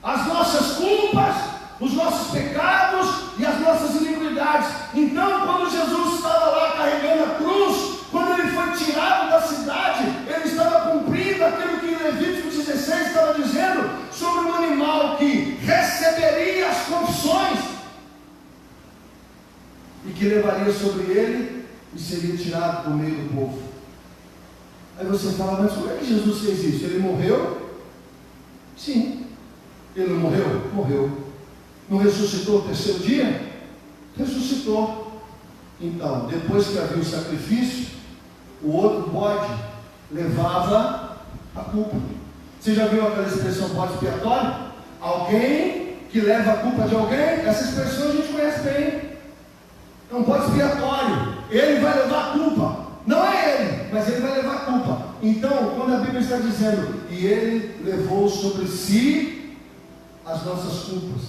as nossas culpas, os nossos pecados e as nossas iniquidades. Então, quando Jesus estava lá carregando a cruz, quando ele foi tirado da cidade, ele estava cumprindo aquilo que em Levítico 16 estava dizendo sobre um animal que receberia as confissões e que levaria sobre ele e seria tirado do meio do povo. Aí você fala, mas como é que Jesus fez isso? Ele morreu? Sim. Ele não morreu? Morreu. Não ressuscitou no 3º dia? Ressuscitou. Então, depois que havia o sacrifício, o outro bode levava a culpa. Você já viu aquela expressão bode expiatório? Alguém que leva a culpa de alguém? Essa expressão a gente conhece bem. É um bode expiatório. Ele vai levar a culpa. Não é ele, mas ele vai levar a culpa. Então, quando a Bíblia está dizendo, e ele levou sobre si as nossas culpas.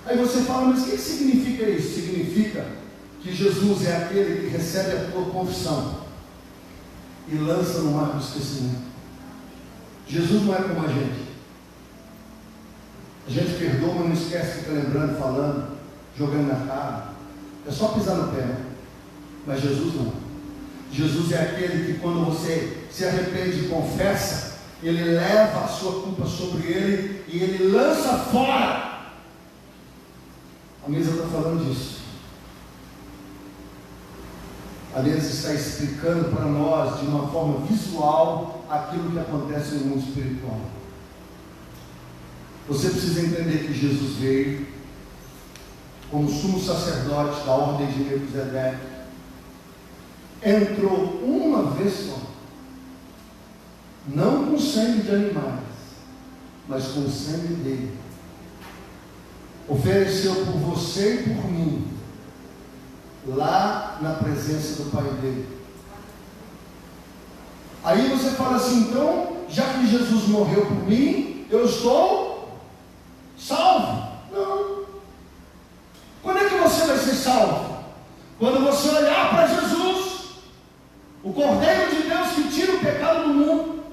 Aí você fala, mas o que significa isso? Significa que Jesus é aquele que recebe a tua confissão e lança no mar do esquecimento. Jesus não é como a gente. A gente perdoa, mas não esquece, fica lembrando, falando, jogando na cara. É só pisar no pé. Mas Jesus não. Jesus é aquele que quando você se arrepende e confessa, ele leva a sua culpa sobre ele e ele lança fora. A mesa está falando disso. A mesa está explicando para nós de uma forma visual aquilo que acontece no mundo espiritual. Você precisa entender que Jesus veio como sumo sacerdote da ordem de Melquisedeque. Entrou uma vez só, não com sangue de animais, mas com o sangue dele. Ofereceu por você e por mim, lá na presença do Pai dele. Aí você fala assim, então, já que Jesus morreu por mim, eu estou salvo. Não. Quando é que você vai ser salvo? Quando você olhar para Jesus, o Cordeiro de Deus que tira o pecado do mundo,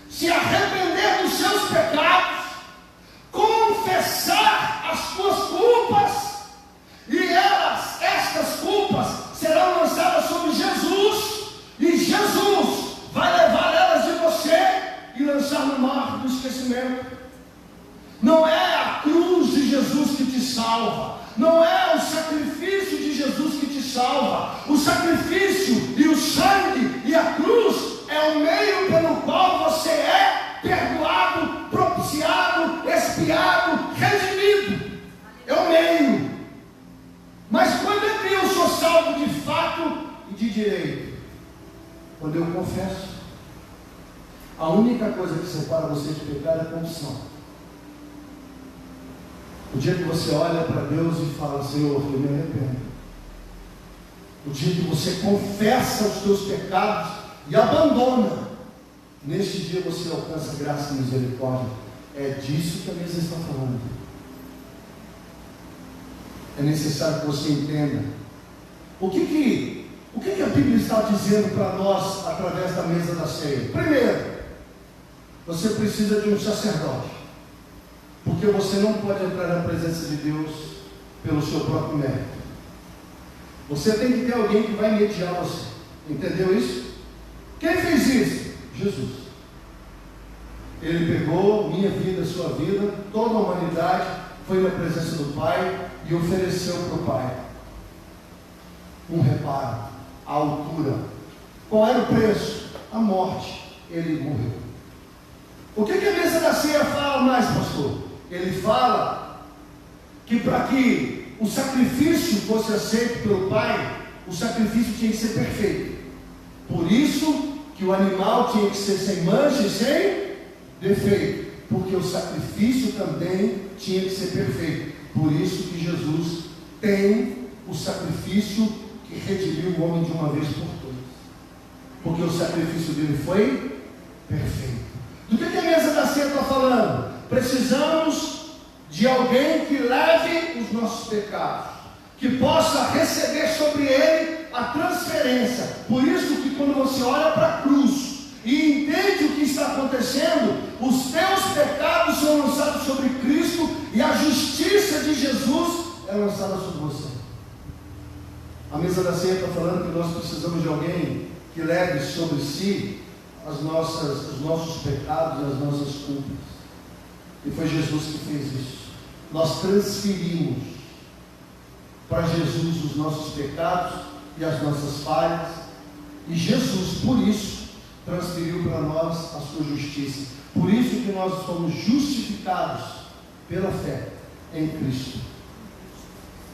se arrepender dos seus pecados, confessar as suas culpas, e estas culpas serão lançadas sobre Jesus, e Jesus vai levar elas de você e lançar no mar do esquecimento. Não é a cruz de Jesus que te salva, não é o sacrifício de Jesus que te salva. O sacrifício e o sangue e a cruz é o meio pelo qual você é perdoado, propiciado, expiado, redimido. É o meio. Mas quando é que eu sou salvo de fato e de direito? Quando eu confesso. A única coisa que separa você de pecado é a confissão. O dia que você olha para Deus e fala, Senhor, eu me arrependo. O dia que você confessa os teus pecados e abandona, neste dia você alcança graça e misericórdia. É disso que a mesa está falando. É necessário que você entenda O que a Bíblia está dizendo para nós através da mesa da ceia? Primeiro, você precisa de um sacerdote, porque você não pode entrar na presença de Deus pelo seu próprio mérito. Você tem que ter alguém que vai mediar você. Entendeu isso? Quem fez isso? Jesus. Ele pegou minha vida, sua vida, toda a humanidade, foi na presença do Pai e ofereceu para o Pai um reparo, a altura. Qual era o preço? A morte. Ele morreu. O que a mesa da ceia fala mais, pastor? Ele fala que para que o sacrifício fosse aceito pelo Pai, o sacrifício tinha que ser perfeito. Por isso que o animal tinha que ser sem mancha e sem defeito, porque o sacrifício também tinha que ser perfeito. Por isso que Jesus tem o sacrifício que redimiu o homem de uma vez por todas, porque o sacrifício dele foi perfeito. Do que a mesa da ceia está falando? Precisamos de alguém que leve os nossos pecados, que possa receber sobre ele a transferência. Por isso que quando você olha para a cruz e entende o que está acontecendo, os teus pecados são lançados sobre Cristo e a justiça de Jesus é lançada sobre você. A mesa da ceia está falando que nós precisamos de alguém que leve sobre si os nossos pecados e as nossas culpas. E foi Jesus que fez isso. Nós transferimos para Jesus os nossos pecados e as nossas falhas, e Jesus, por isso, transferiu para nós a sua justiça. Por isso que nós somos justificados pela fé em Cristo.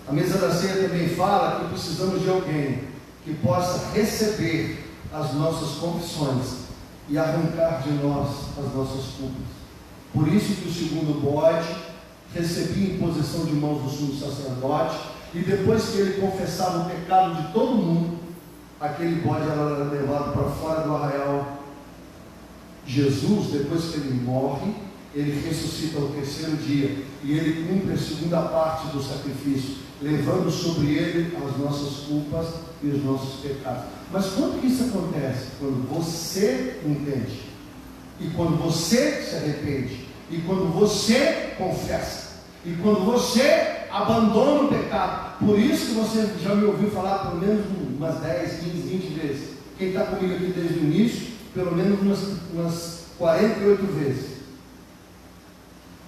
A mesa da ceia também fala que precisamos de alguém que possa receber as nossas confissões e arrancar de nós as nossas culpas. Por isso que o segundo bode recebia imposição de mãos do sumo sacerdote, e depois que ele confessava o pecado de todo mundo, aquele bode era levado para fora do arraial. Jesus, depois que ele morre, ele ressuscita ao terceiro dia, e ele cumpre a segunda parte do sacrifício, levando sobre ele as nossas culpas e os nossos pecados. Mas quando que isso acontece? Quando você entende, e quando você se arrepende, e quando você confessa, e quando você abandona o pecado. Por isso que você já me ouviu falar pelo menos umas 10, 15, 20 vezes. Quem está comigo aqui desde o início, pelo menos umas 48 vezes.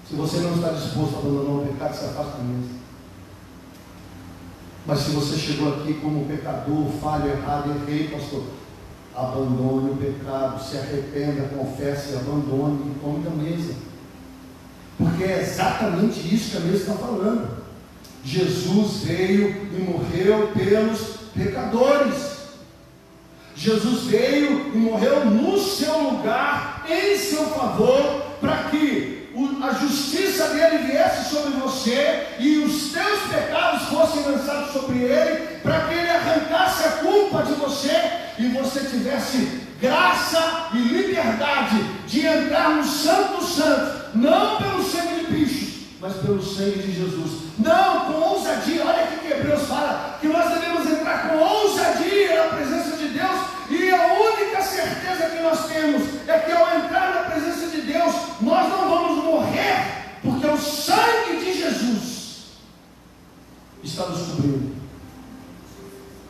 Se você não está disposto a abandonar o pecado, se afasta mesmo. Mas se você chegou aqui como pecador, falho, errado, errei, pastor, abandone o pecado, se arrependa, confesse, abandone e come da mesa. Porque é exatamente isso que a mesa está falando. Jesus veio e morreu pelos pecadores. Jesus veio e morreu no seu lugar, em seu favor, para que a justiça dele viesse sobre você e os teus pecados fossem lançados sobre ele, para que ele arrancasse a culpa de você e você tivesse graça e liberdade de entrar no Santo dos Santos, não pelo sangue de bichos, mas pelo sangue de Jesus. Não, com ousadia. Olha aqui que Hebreus fala que nós devemos entrar com ousadia na presença de Deus, e a única certeza que nós temos é que ao entrar na presença de Deus, nós não vamos morrer, porque o sangue de Jesus está nos cobrindo.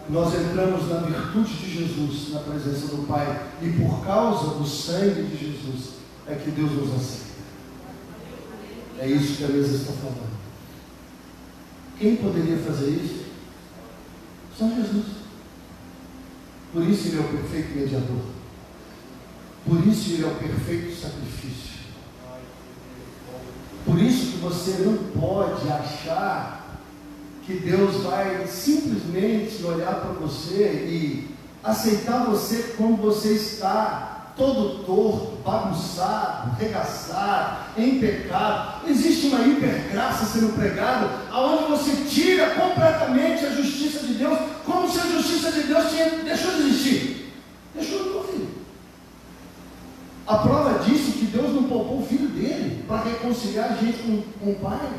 Nós entramos na virtude de Jesus, na presença do Pai, e por causa do sangue de Jesus é que Deus nos aceita. É isso que a mesa está falando. Quem poderia fazer isso? Só Jesus. Por isso ele é o perfeito mediador. Por isso ele é o perfeito sacrifício. Por isso que você não pode achar que Deus vai simplesmente olhar para você e aceitar você como você está, todo torto, bagunçado, regaçado, em pecado. Existe uma hipergraça sendo pregada, aonde você tira completamente a justiça de Deus, como se a justiça de Deus deixou de existir. Deixou de ouvir. A prova disso é que Deus não poupou o Filho dele para reconciliar a gente com o Pai.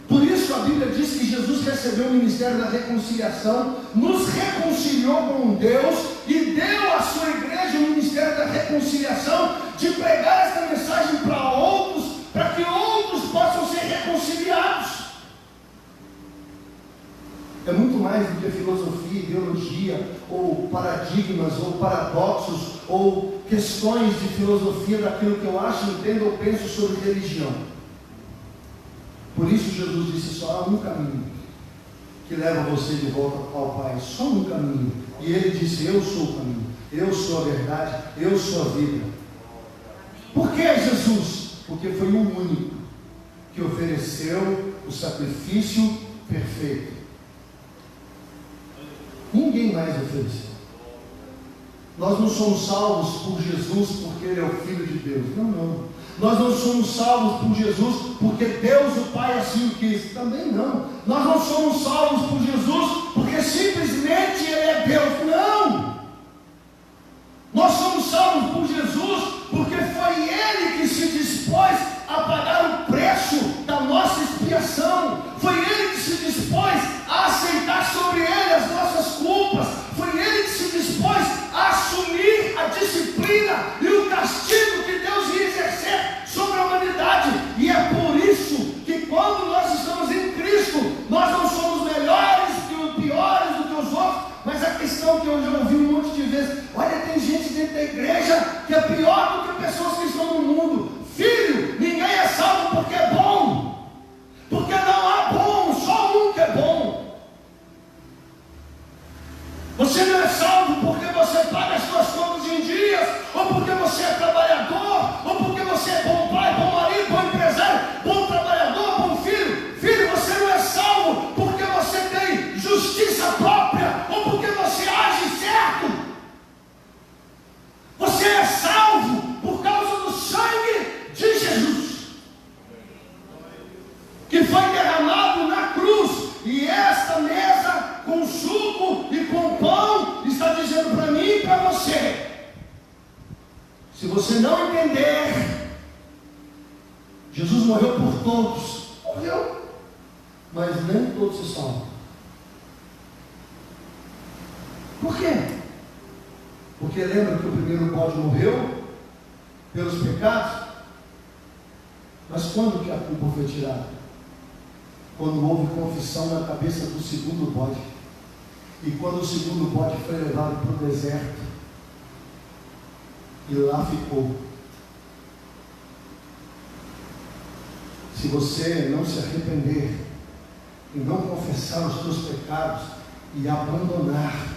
Por isso isso a Bíblia diz que Jesus recebeu o ministério da reconciliação, nos reconciliou com Deus e deu à sua igreja o ministério da reconciliação, de pregar essa mensagem para outros, para que outros possam ser reconciliados. É muito mais do que filosofia, ideologia, ou paradigmas, ou paradoxos, ou questões de filosofia daquilo que eu acho, entendo ou penso sobre religião. Por isso Jesus disse: só há um caminho que leva você de volta ao Pai, só um caminho. E Ele disse: eu sou o caminho, eu sou a verdade, eu sou a vida. Por que Jesus? Porque foi o único que ofereceu o sacrifício perfeito. Ninguém mais ofereceu. Nós não somos salvos por Jesus porque Ele é o Filho de Deus. Não, não. Nós não somos salvos por Jesus porque Deus o Pai assim o quis. Também não. Nós não somos salvos por Jesus porque simplesmente Ele é Deus. Não. Nós somos salvos por Jesus porque foi Ele que se dispôs a pagar o preço da nossa expiação. Foi Ele que se dispôs a aceitar sobre Ele as nossas culpas. Foi Ele que se dispôs a assumir a disciplina e o castigo que Deus ia exercer sobre a humanidade. E é por isso que quando nós estamos em Cristo, nós não somos melhores que piores do que os outros. Mas a questão que eu já ouvi um monte de vezes: olha, tem gente dentro da igreja que é pior do que pessoas que estão no mundo. Filho, ninguém é salvo porque é bom, porque não há bom, só um que é bom. Você não é salvo porque você paga as suas contas em dias, ou porque você é trabalhador, ou porque você é bom pai, bom marido, bom empresário, bom trabalhador, bom filho. Filho, você não é salvo porque você tem justiça própria, ou porque você age certo. Você é salvo por causa do sangue de Jesus, que foi derramado na cruz. E esta mesa com suco e com pão está dizendo para mim e para você: se você não entender, Jesus morreu por todos, morreu, mas nem todos se salvam. Por quê? Porque lembra que o primeiro bode morreu pelos pecados? Mas quando que a culpa foi tirada? Quando houve confissão na cabeça do segundo bode. E quando o segundo bode foi levado para o deserto, e lá ficou. Se você não se arrepender e não confessar os seus pecados e abandonar,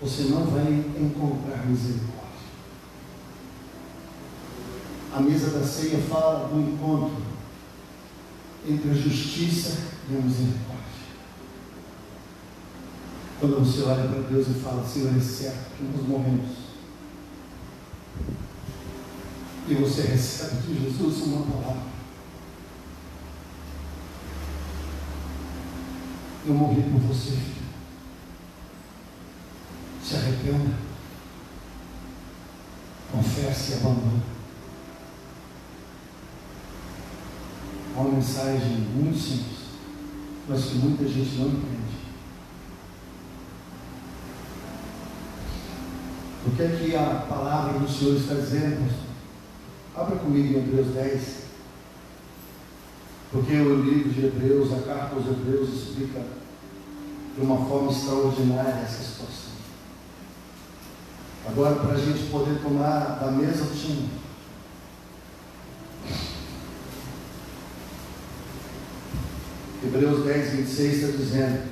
você não vai encontrar misericórdia. A mesa da ceia fala do encontro entre a justiça e a misericórdia. Quando você olha para Deus e fala: Senhor, é certo que nós morremos, e você recebe de Jesus uma palavra: eu morri por você, filho. Se arrependa, confesse e abandone. É uma mensagem muito simples, mas que muita gente não entende. O que é que a palavra do Senhor está dizendo, pastor? Abra comigo em Hebreus 10. Porque o livro de Hebreus, a carta aos Hebreus, explica de uma forma extraordinária essa situação. Agora, para a gente poder tomar da mesa do Senhor, Hebreus 10, 26 está dizendo: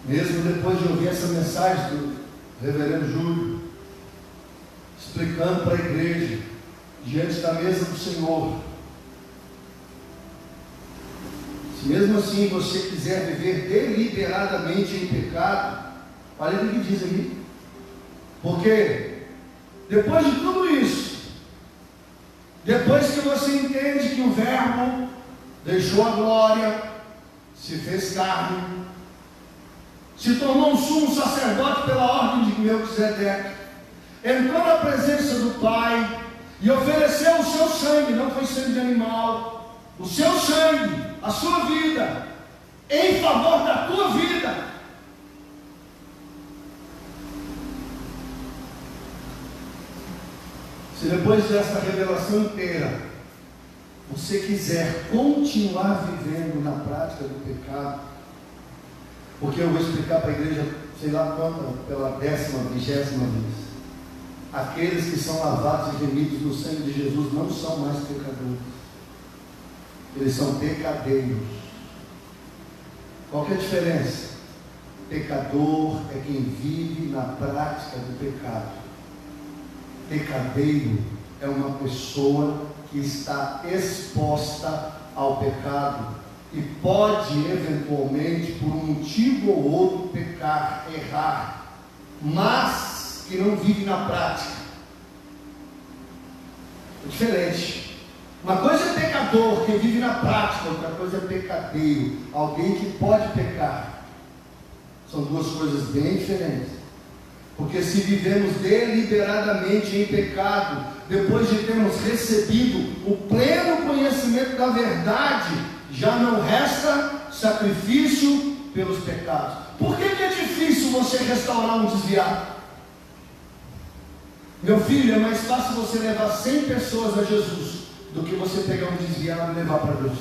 mesmo depois de ouvir essa mensagem do reverendo Júlio, explicando para a igreja, diante da mesa do Senhor, se mesmo assim você quiser viver deliberadamente em pecado, olha o que diz aqui, porque depois de tudo isso, depois que você entende que o Verbo deixou a glória, se fez carne, se tornou um sumo sacerdote pela ordem de Melquisedeque, entrou na presença do Pai e ofereceu o seu sangue, não foi sangue de animal, o seu sangue, a sua vida, em favor da tua vida. Se depois dessa revelação inteira, você quiser continuar vivendo na prática do pecado, porque eu vou explicar para a igreja, sei lá quanta, pela 10ª, 20ª vez, aqueles que são lavados e remidos no sangue de Jesus não são mais pecadores, eles são pecadeiros. Qual que é a diferença? Pecador é quem vive na prática do pecado. Pecadeiro é uma pessoa que está exposta ao pecado e pode eventualmente, por um motivo ou outro, pecar, errar, mas que não vive na prática. É diferente. Uma coisa é pecador, quem vive na prática, outra coisa é pecadeiro, alguém que pode pecar. São duas coisas bem diferentes. Porque se vivemos deliberadamente em pecado, depois de termos recebido o pleno conhecimento da verdade, já não resta sacrifício pelos pecados. Por que é difícil você restaurar um desviado? Meu filho, é mais fácil você levar 100 pessoas a Jesus do que você pegar um desviado e levar para Deus.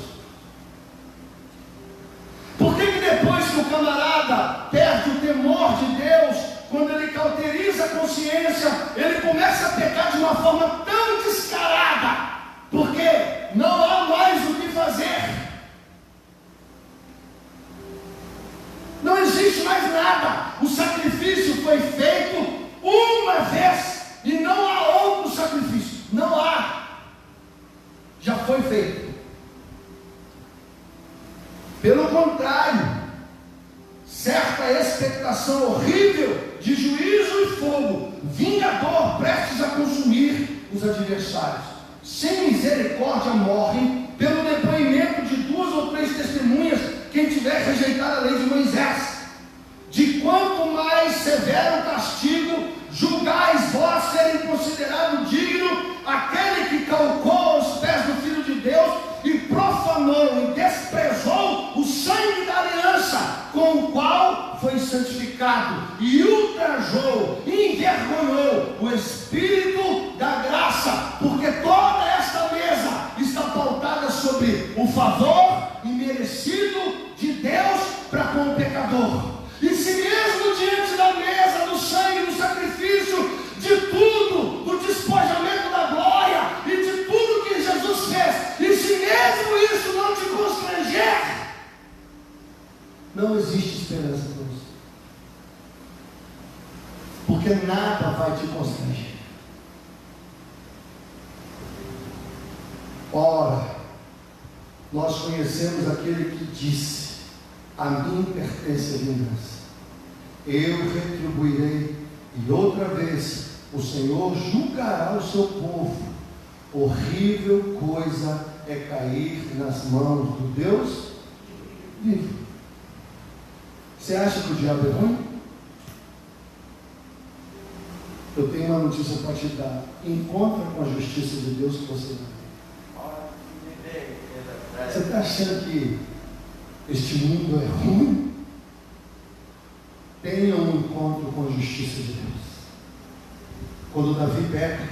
Por que depois que o camarada perde o temor de Deus, quando ele cauteriza a consciência, ele começa a pecar de uma forma tão descarada? Porque não há mais o que fazer. Não existe mais nada. O sacrifício foi feito uma vez e não há outro sacrifício. Não há. Já foi feito. Pelo contrário, certa expectação horrível de juízo e fogo, vingador, prestes a consumir os adversários. Sem misericórdia morrem, pelo depoimento de 2 ou 3 testemunhas, quem tiver rejeitado a lei de Moisés. De quanto mais severo o castigo, julgais vós serem considerado digno aquele que calcou aos pés do Filho de Deus e profanou e desprezou o sangue da aliança, com o qual foi santificado, e ultrajou, envergonhou o Espírito da graça, porque toda esta mesa está pautada sobre o favor imerecido de Deus para com o pecador. E se mesmo diante da mesa, do sangue, do sacrifício, de tudo, do despojamento da glória e de tudo que Jesus fez, e se mesmo isso não te constranger, não existe esperança para você. Porque nada vai te constranger. Ora, nós conhecemos aquele que disse: a mim pertence a vingança, eu retribuirei, e outra vez o Senhor julgará o seu povo. Horrível coisa é cair nas mãos do Deus vivo. Você acha que o diabo é ruim? Eu tenho uma notícia para te dar. Encontra com a justiça de Deus que você vai. Você está achando que este mundo é ruim? Tenha um encontro com a justiça de Deus. Quando Davi peca,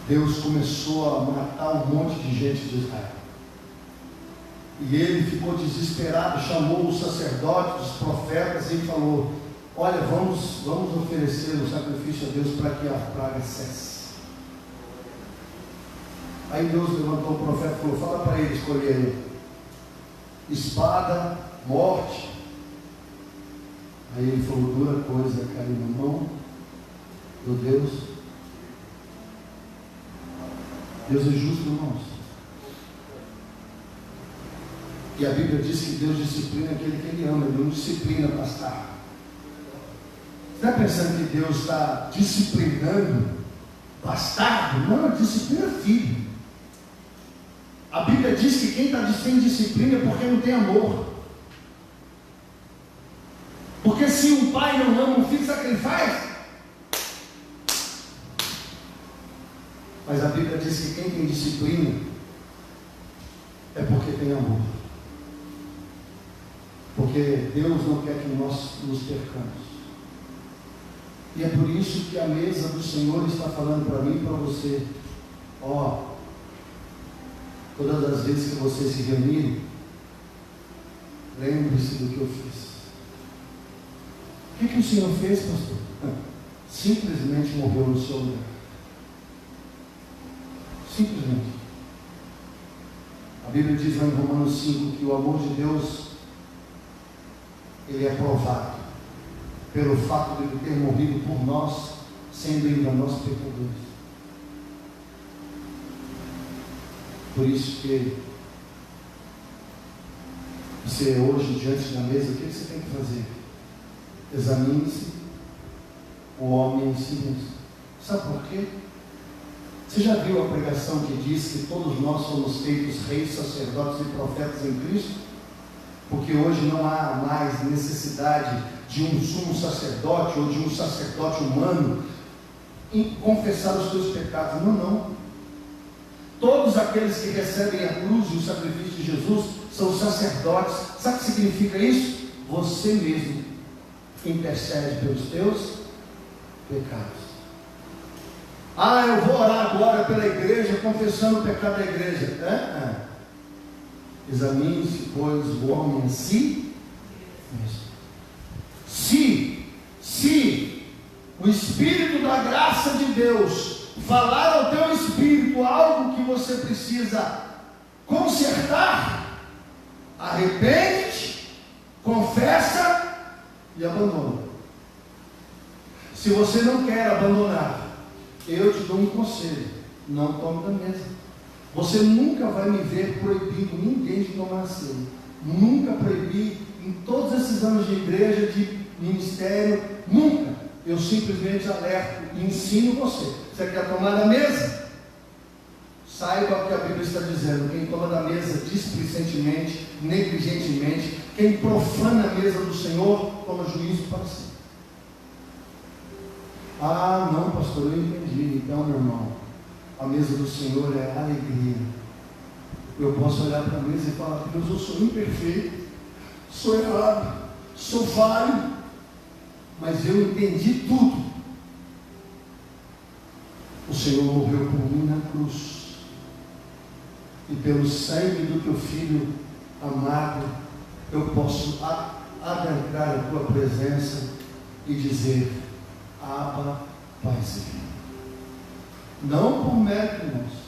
Deus começou a matar um monte de gente de Israel. E ele ficou desesperado, chamou os sacerdotes, os profetas e falou: olha, vamos oferecer um sacrifício a Deus para que a praga cesse. Aí Deus levantou o profeta e falou: fala para ele escolher espada, morte. Aí ele falou: dura coisa é cair na mão do Deus. Deus é justo, irmãos. E a Bíblia diz que Deus disciplina aquele que Ele ama, Ele não disciplina bastardo. Você está pensando que Deus está disciplinando bastardo? Não, Ele disciplina filho. A Bíblia diz que quem está sem disciplina é porque não tem amor. Porque se um pai não ama um filho, sabe o que ele faz? Mas a Bíblia diz que quem tem disciplina é porque tem amor. Porque Deus não quer que nós nos percamos. E é por isso que a mesa do Senhor está falando para mim e para você. Todas as vezes que vocês se reunirem, lembre-se do que eu fiz. O que o Senhor fez, pastor? Simplesmente morreu no seu lugar. Simplesmente. A Bíblia diz lá em Romanos 5 que o amor de Deus, ele é provado pelo fato de ele ter morrido por nós, sendo ainda nós pecadores. Por isso que você hoje, diante da mesa, o que você tem que fazer? Examine-se, o homem em si mesmo. Sabe por quê? Você já viu a pregação que diz que todos nós somos feitos reis, sacerdotes e profetas em Cristo? Porque hoje não há mais necessidade de um sumo sacerdote ou de um sacerdote humano em confessar os seus pecados. Não. Todos aqueles que recebem a cruz e o sacrifício de Jesus são sacerdotes. Sabe o que significa isso? Você mesmo intercede pelos teus pecados. Eu vou orar agora pela igreja, confessando o pecado da igreja. Examine-se, pois, o homem em si mesmo. Se o Espírito da graça de Deus falar ao teu espírito algo que você precisa consertar, arrepende-te, confessa e abandona. Se você não quer abandonar, eu te dou um conselho: não tome da mesa. Você nunca vai me ver proibindo ninguém de tomar ceia. Nunca proibi, em todos esses anos de igreja, de ministério, nunca. Eu simplesmente alerto e ensino você. Você quer tomar da mesa? Saiba o que a Bíblia está dizendo: quem toma da mesa displicentemente, negligentemente, quem profana a mesa do Senhor, toma juízo para si. Não, pastor, eu entendi. Então, meu irmão, a mesa do Senhor é alegria. Eu posso olhar para a mesa e falar: Deus, eu sou imperfeito, sou errado, sou falho, mas eu entendi tudo. O Senhor morreu por mim na cruz, e pelo sangue do teu Filho amado, eu posso adentrar a tua presença e dizer: Abba, Paizinho. Não por mérito nosso,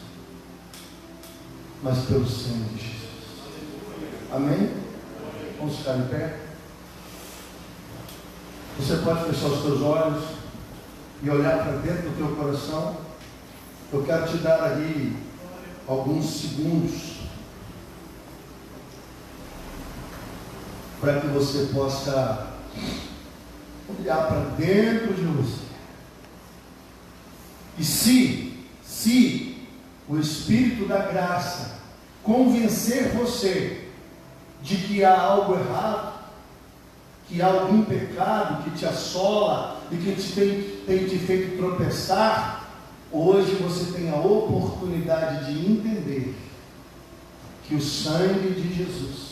mas pelo sangue de Jesus. Amém? Vamos ficar em pé. Você pode fechar os teus olhos e olhar para dentro do teu coração. Eu quero te dar aí alguns segundos para que você possa olhar para dentro de você. E se o Espírito da graça convencer você de que há algo errado, que há algum pecado que te assola e que tem te feito tropeçar, hoje você tem a oportunidade de entender que o sangue de Jesus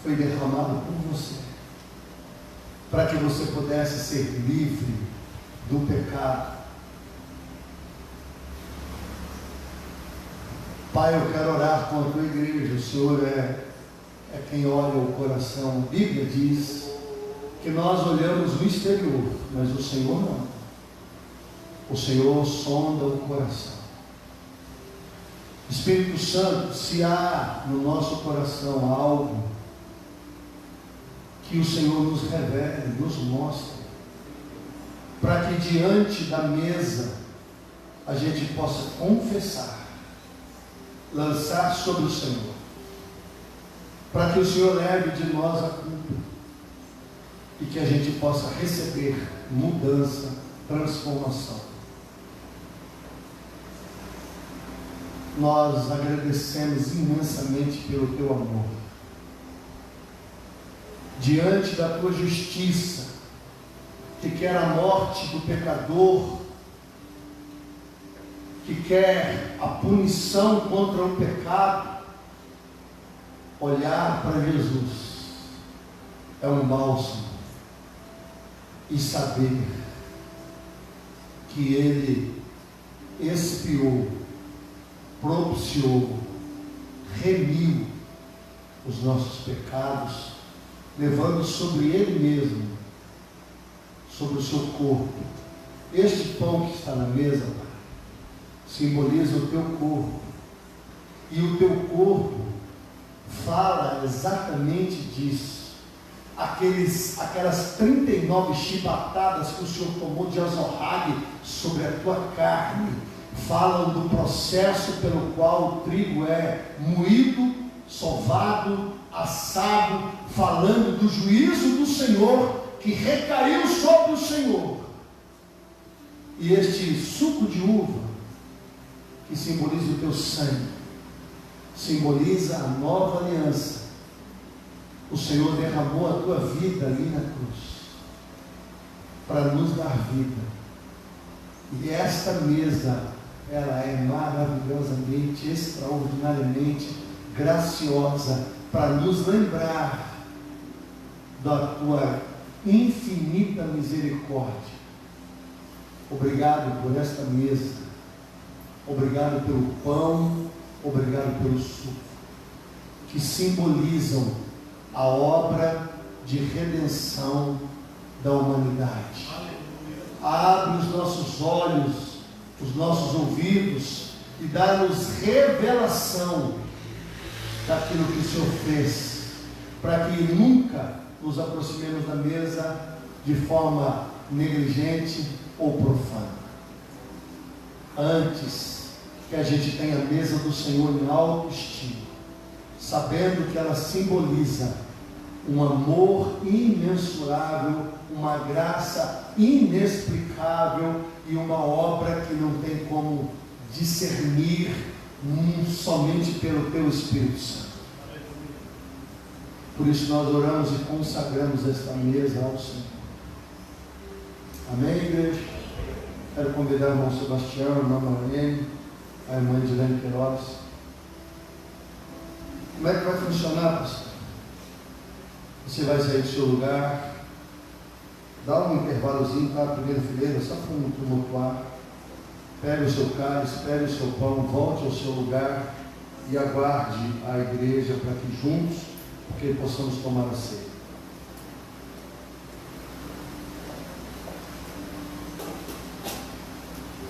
foi derramado por você, para que você pudesse ser livre do pecado. Pai, eu quero orar com a tua igreja. O Senhor é quem olha o coração. A Bíblia diz que nós olhamos o exterior, mas o Senhor não. O Senhor sonda o coração. Espírito Santo, se há no nosso coração algo que o Senhor nos revele, nos mostre, para que diante da mesa a gente possa confessar, lançar sobre o Senhor, para que o Senhor leve de nós a culpa e que a gente possa receber mudança, transformação. Nós agradecemos imensamente pelo teu amor. Diante da tua justiça, que quer a morte do pecador, que quer a punição contra o pecado, olhar para Jesus é um bálsamo e saber que Ele expiou, propiciou, remiu os nossos pecados, levando sobre Ele mesmo, sobre o seu corpo. Este pão que está na mesa, Pai, simboliza o teu corpo, e o teu corpo fala exatamente disso. Aquelas 39 chibatadas que o Senhor tomou de azorrague sobre a tua carne, falam do processo pelo qual o trigo é moído, sovado, assado, falando do juízo do Senhor que recaiu sobre o Senhor. E este suco de uva, que simboliza o teu sangue, simboliza a nova aliança. O Senhor derramou a tua vida ali na cruz, para nos dar vida. E esta mesa, ela é maravilhosamente, extraordinariamente graciosa, para nos lembrar da tua infinita misericórdia. Obrigado por esta mesa, obrigado pelo pão, obrigado pelo suco, que simbolizam a obra de redenção da humanidade. Abre os nossos olhos, os nossos ouvidos, e dá-nos revelação daquilo que o Senhor fez, para que nunca nos aproximemos da mesa de forma negligente ou profana. Antes, que a gente tenha a mesa do Senhor em alto estilo, sabendo que ela simboliza um amor imensurável, uma graça inexplicável e uma obra que não tem como discernir somente pelo teu Espírito Santo. Por isso nós oramos e consagramos esta mesa ao Senhor. Amém, igreja? Quero convidar o irmão Sebastião, a irmã Marlene, a irmã Edilene Queiroz. Como é que vai funcionar, pastor? Você vai sair do seu lugar, dá um intervalozinho para a primeira fileira, só para não tumultuar. Pegue o seu cálice, pegue o seu pão, volte ao seu lugar e aguarde a igreja para que juntos, porque possamos tomar a ceia.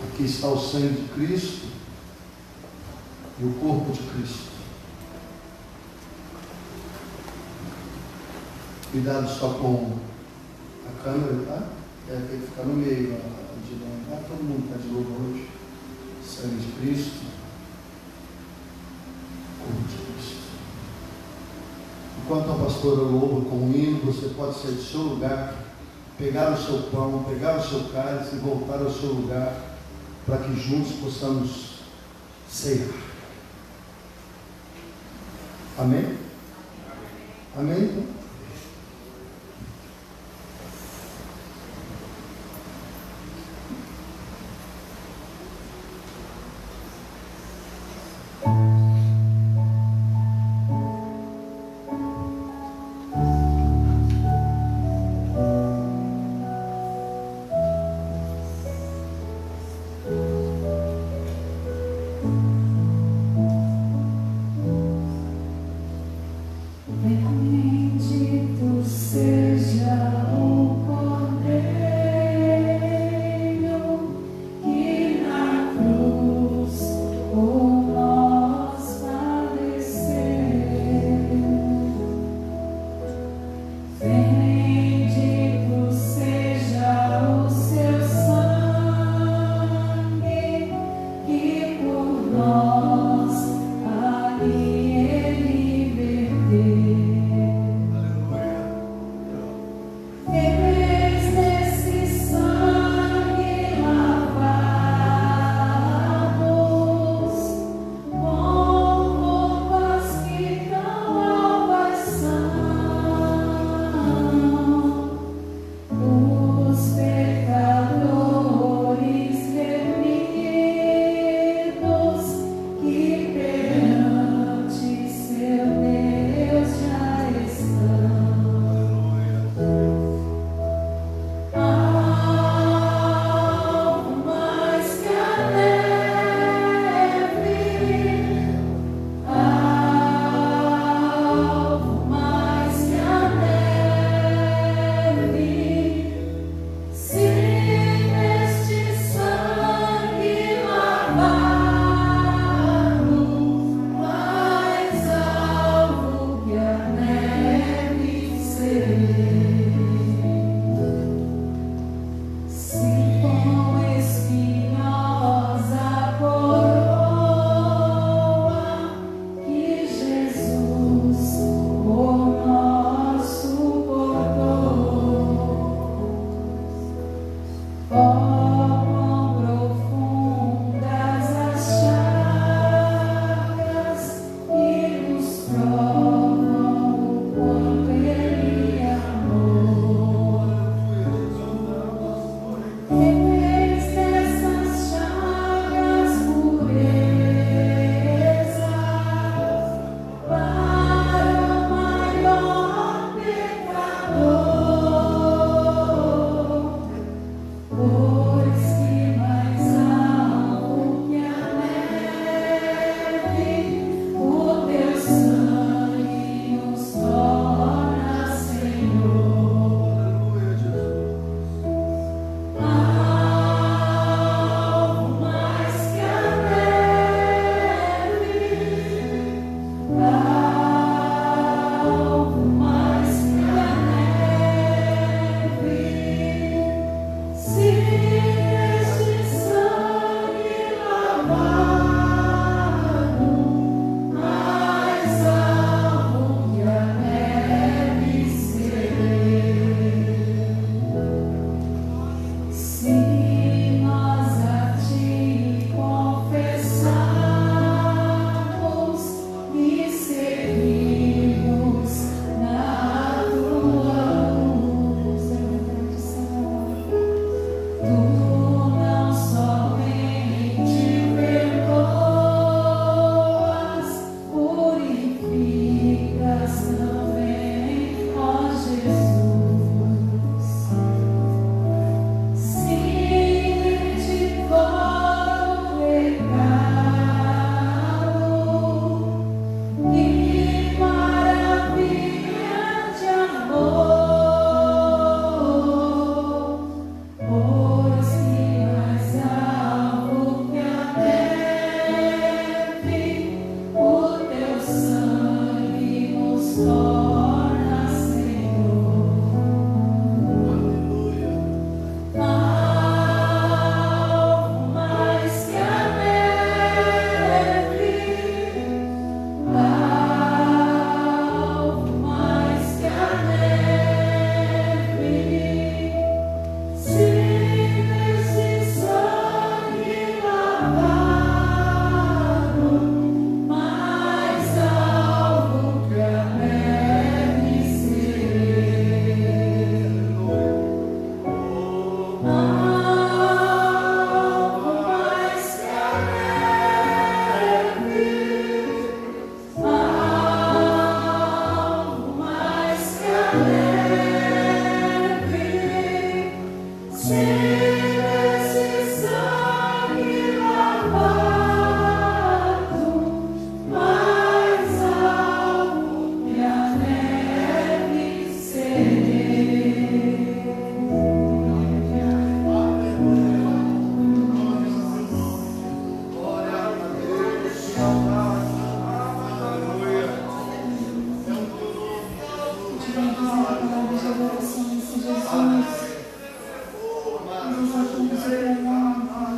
Aqui está o sangue de Cristo e o corpo de Cristo. Cuidado só com a câmera, tá? Tem que ficar no meio, tá? Todo mundo está de louco hoje. Sangue de Cristo, corpo de Cristo. Enquanto a pastora louva com o hino, você pode sair do seu lugar, pegar o seu pão, pegar o seu cálice e voltar ao seu lugar, para que juntos possamos ceiar. Amém? Amém? Então? Vem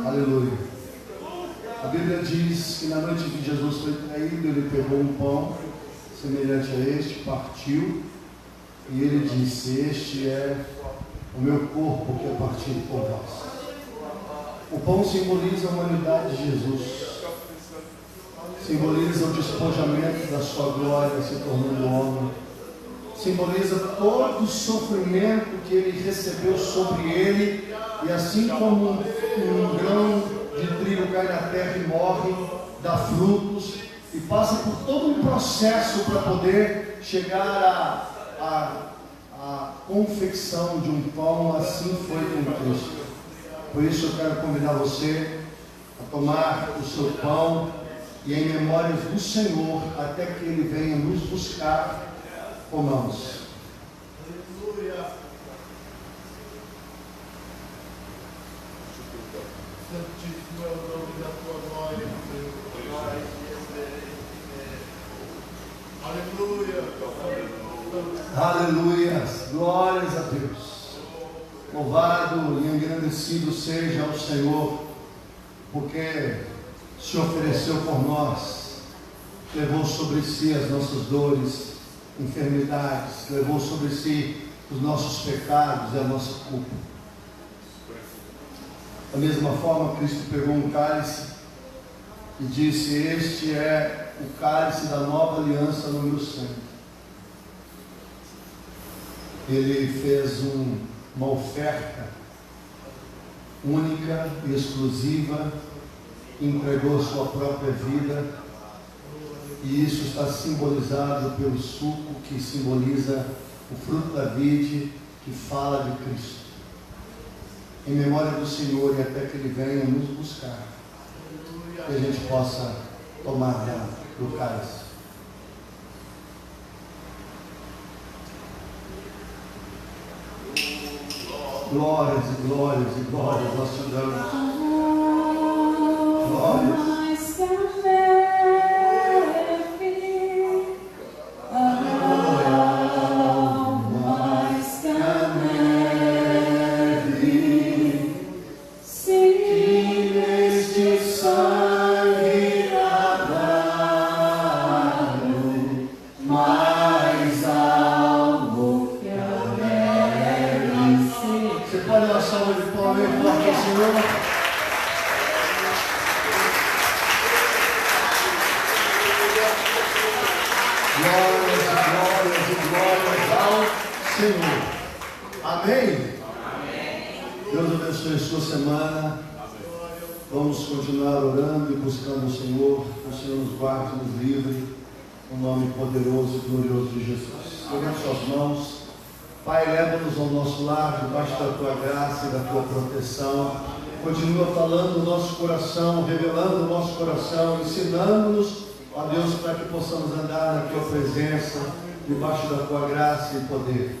Aleluia. A Bíblia diz que na noite que Jesus foi traído, ele pegou um pão semelhante a este, partiu e ele disse: este é o meu corpo que é partido por vós. O pão simboliza a humanidade de Jesus, simboliza o despojamento da sua glória se tornando homem, simboliza todo o sofrimento que ele recebeu sobre ele, e assim como um grão de trigo cai na terra e morre, dá frutos e passa por todo um processo para poder chegar à confecção de um pão, assim foi com Cristo. Por isso eu quero convidar você a tomar o seu pão e em memória do Senhor, até que Ele venha nos buscar, comamos. Aleluia. Santíssimo é o nome da tua glória. Aleluias, glórias a Deus. Louvado e engrandecido seja o Senhor, porque se ofereceu por nós, levou sobre si as nossas dores, enfermidades, levou sobre si os nossos pecados e a nossa culpa. Da mesma forma, Cristo pegou um cálice e disse: este é o cálice da nova aliança no meu sangue. Ele fez uma oferta única e exclusiva, entregou sua própria vida, e isso está simbolizado pelo suco que simboliza o fruto da vide, que fala de Cristo. Em memória do Senhor e até que Ele venha nos buscar, que a gente possa tomar do cálice. Glórias e glórias e glórias nós te damos. Glórias. Poderoso e glorioso de Jesus. Levante suas mãos. Pai, leva-nos ao nosso lar, debaixo da tua graça e da tua proteção. Continua falando o nosso coração, revelando o nosso coração, ensinando-nos, ó Deus, para que possamos andar na tua presença, debaixo da tua graça e poder.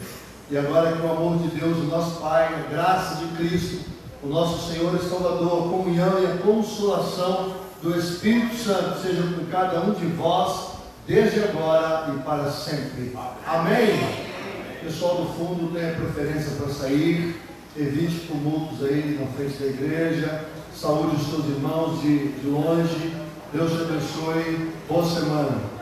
E agora que o amor de Deus, o nosso Pai, a graça de Cristo, o nosso Senhor e Salvador, a comunhão e a consolação do Espírito Santo seja com cada um de vós, desde agora e para sempre. Amém? Pessoal do fundo, tenha preferência para sair. Evite tumultos aí na frente da igreja. Saúde os seus irmãos de longe. Deus te abençoe. Boa semana.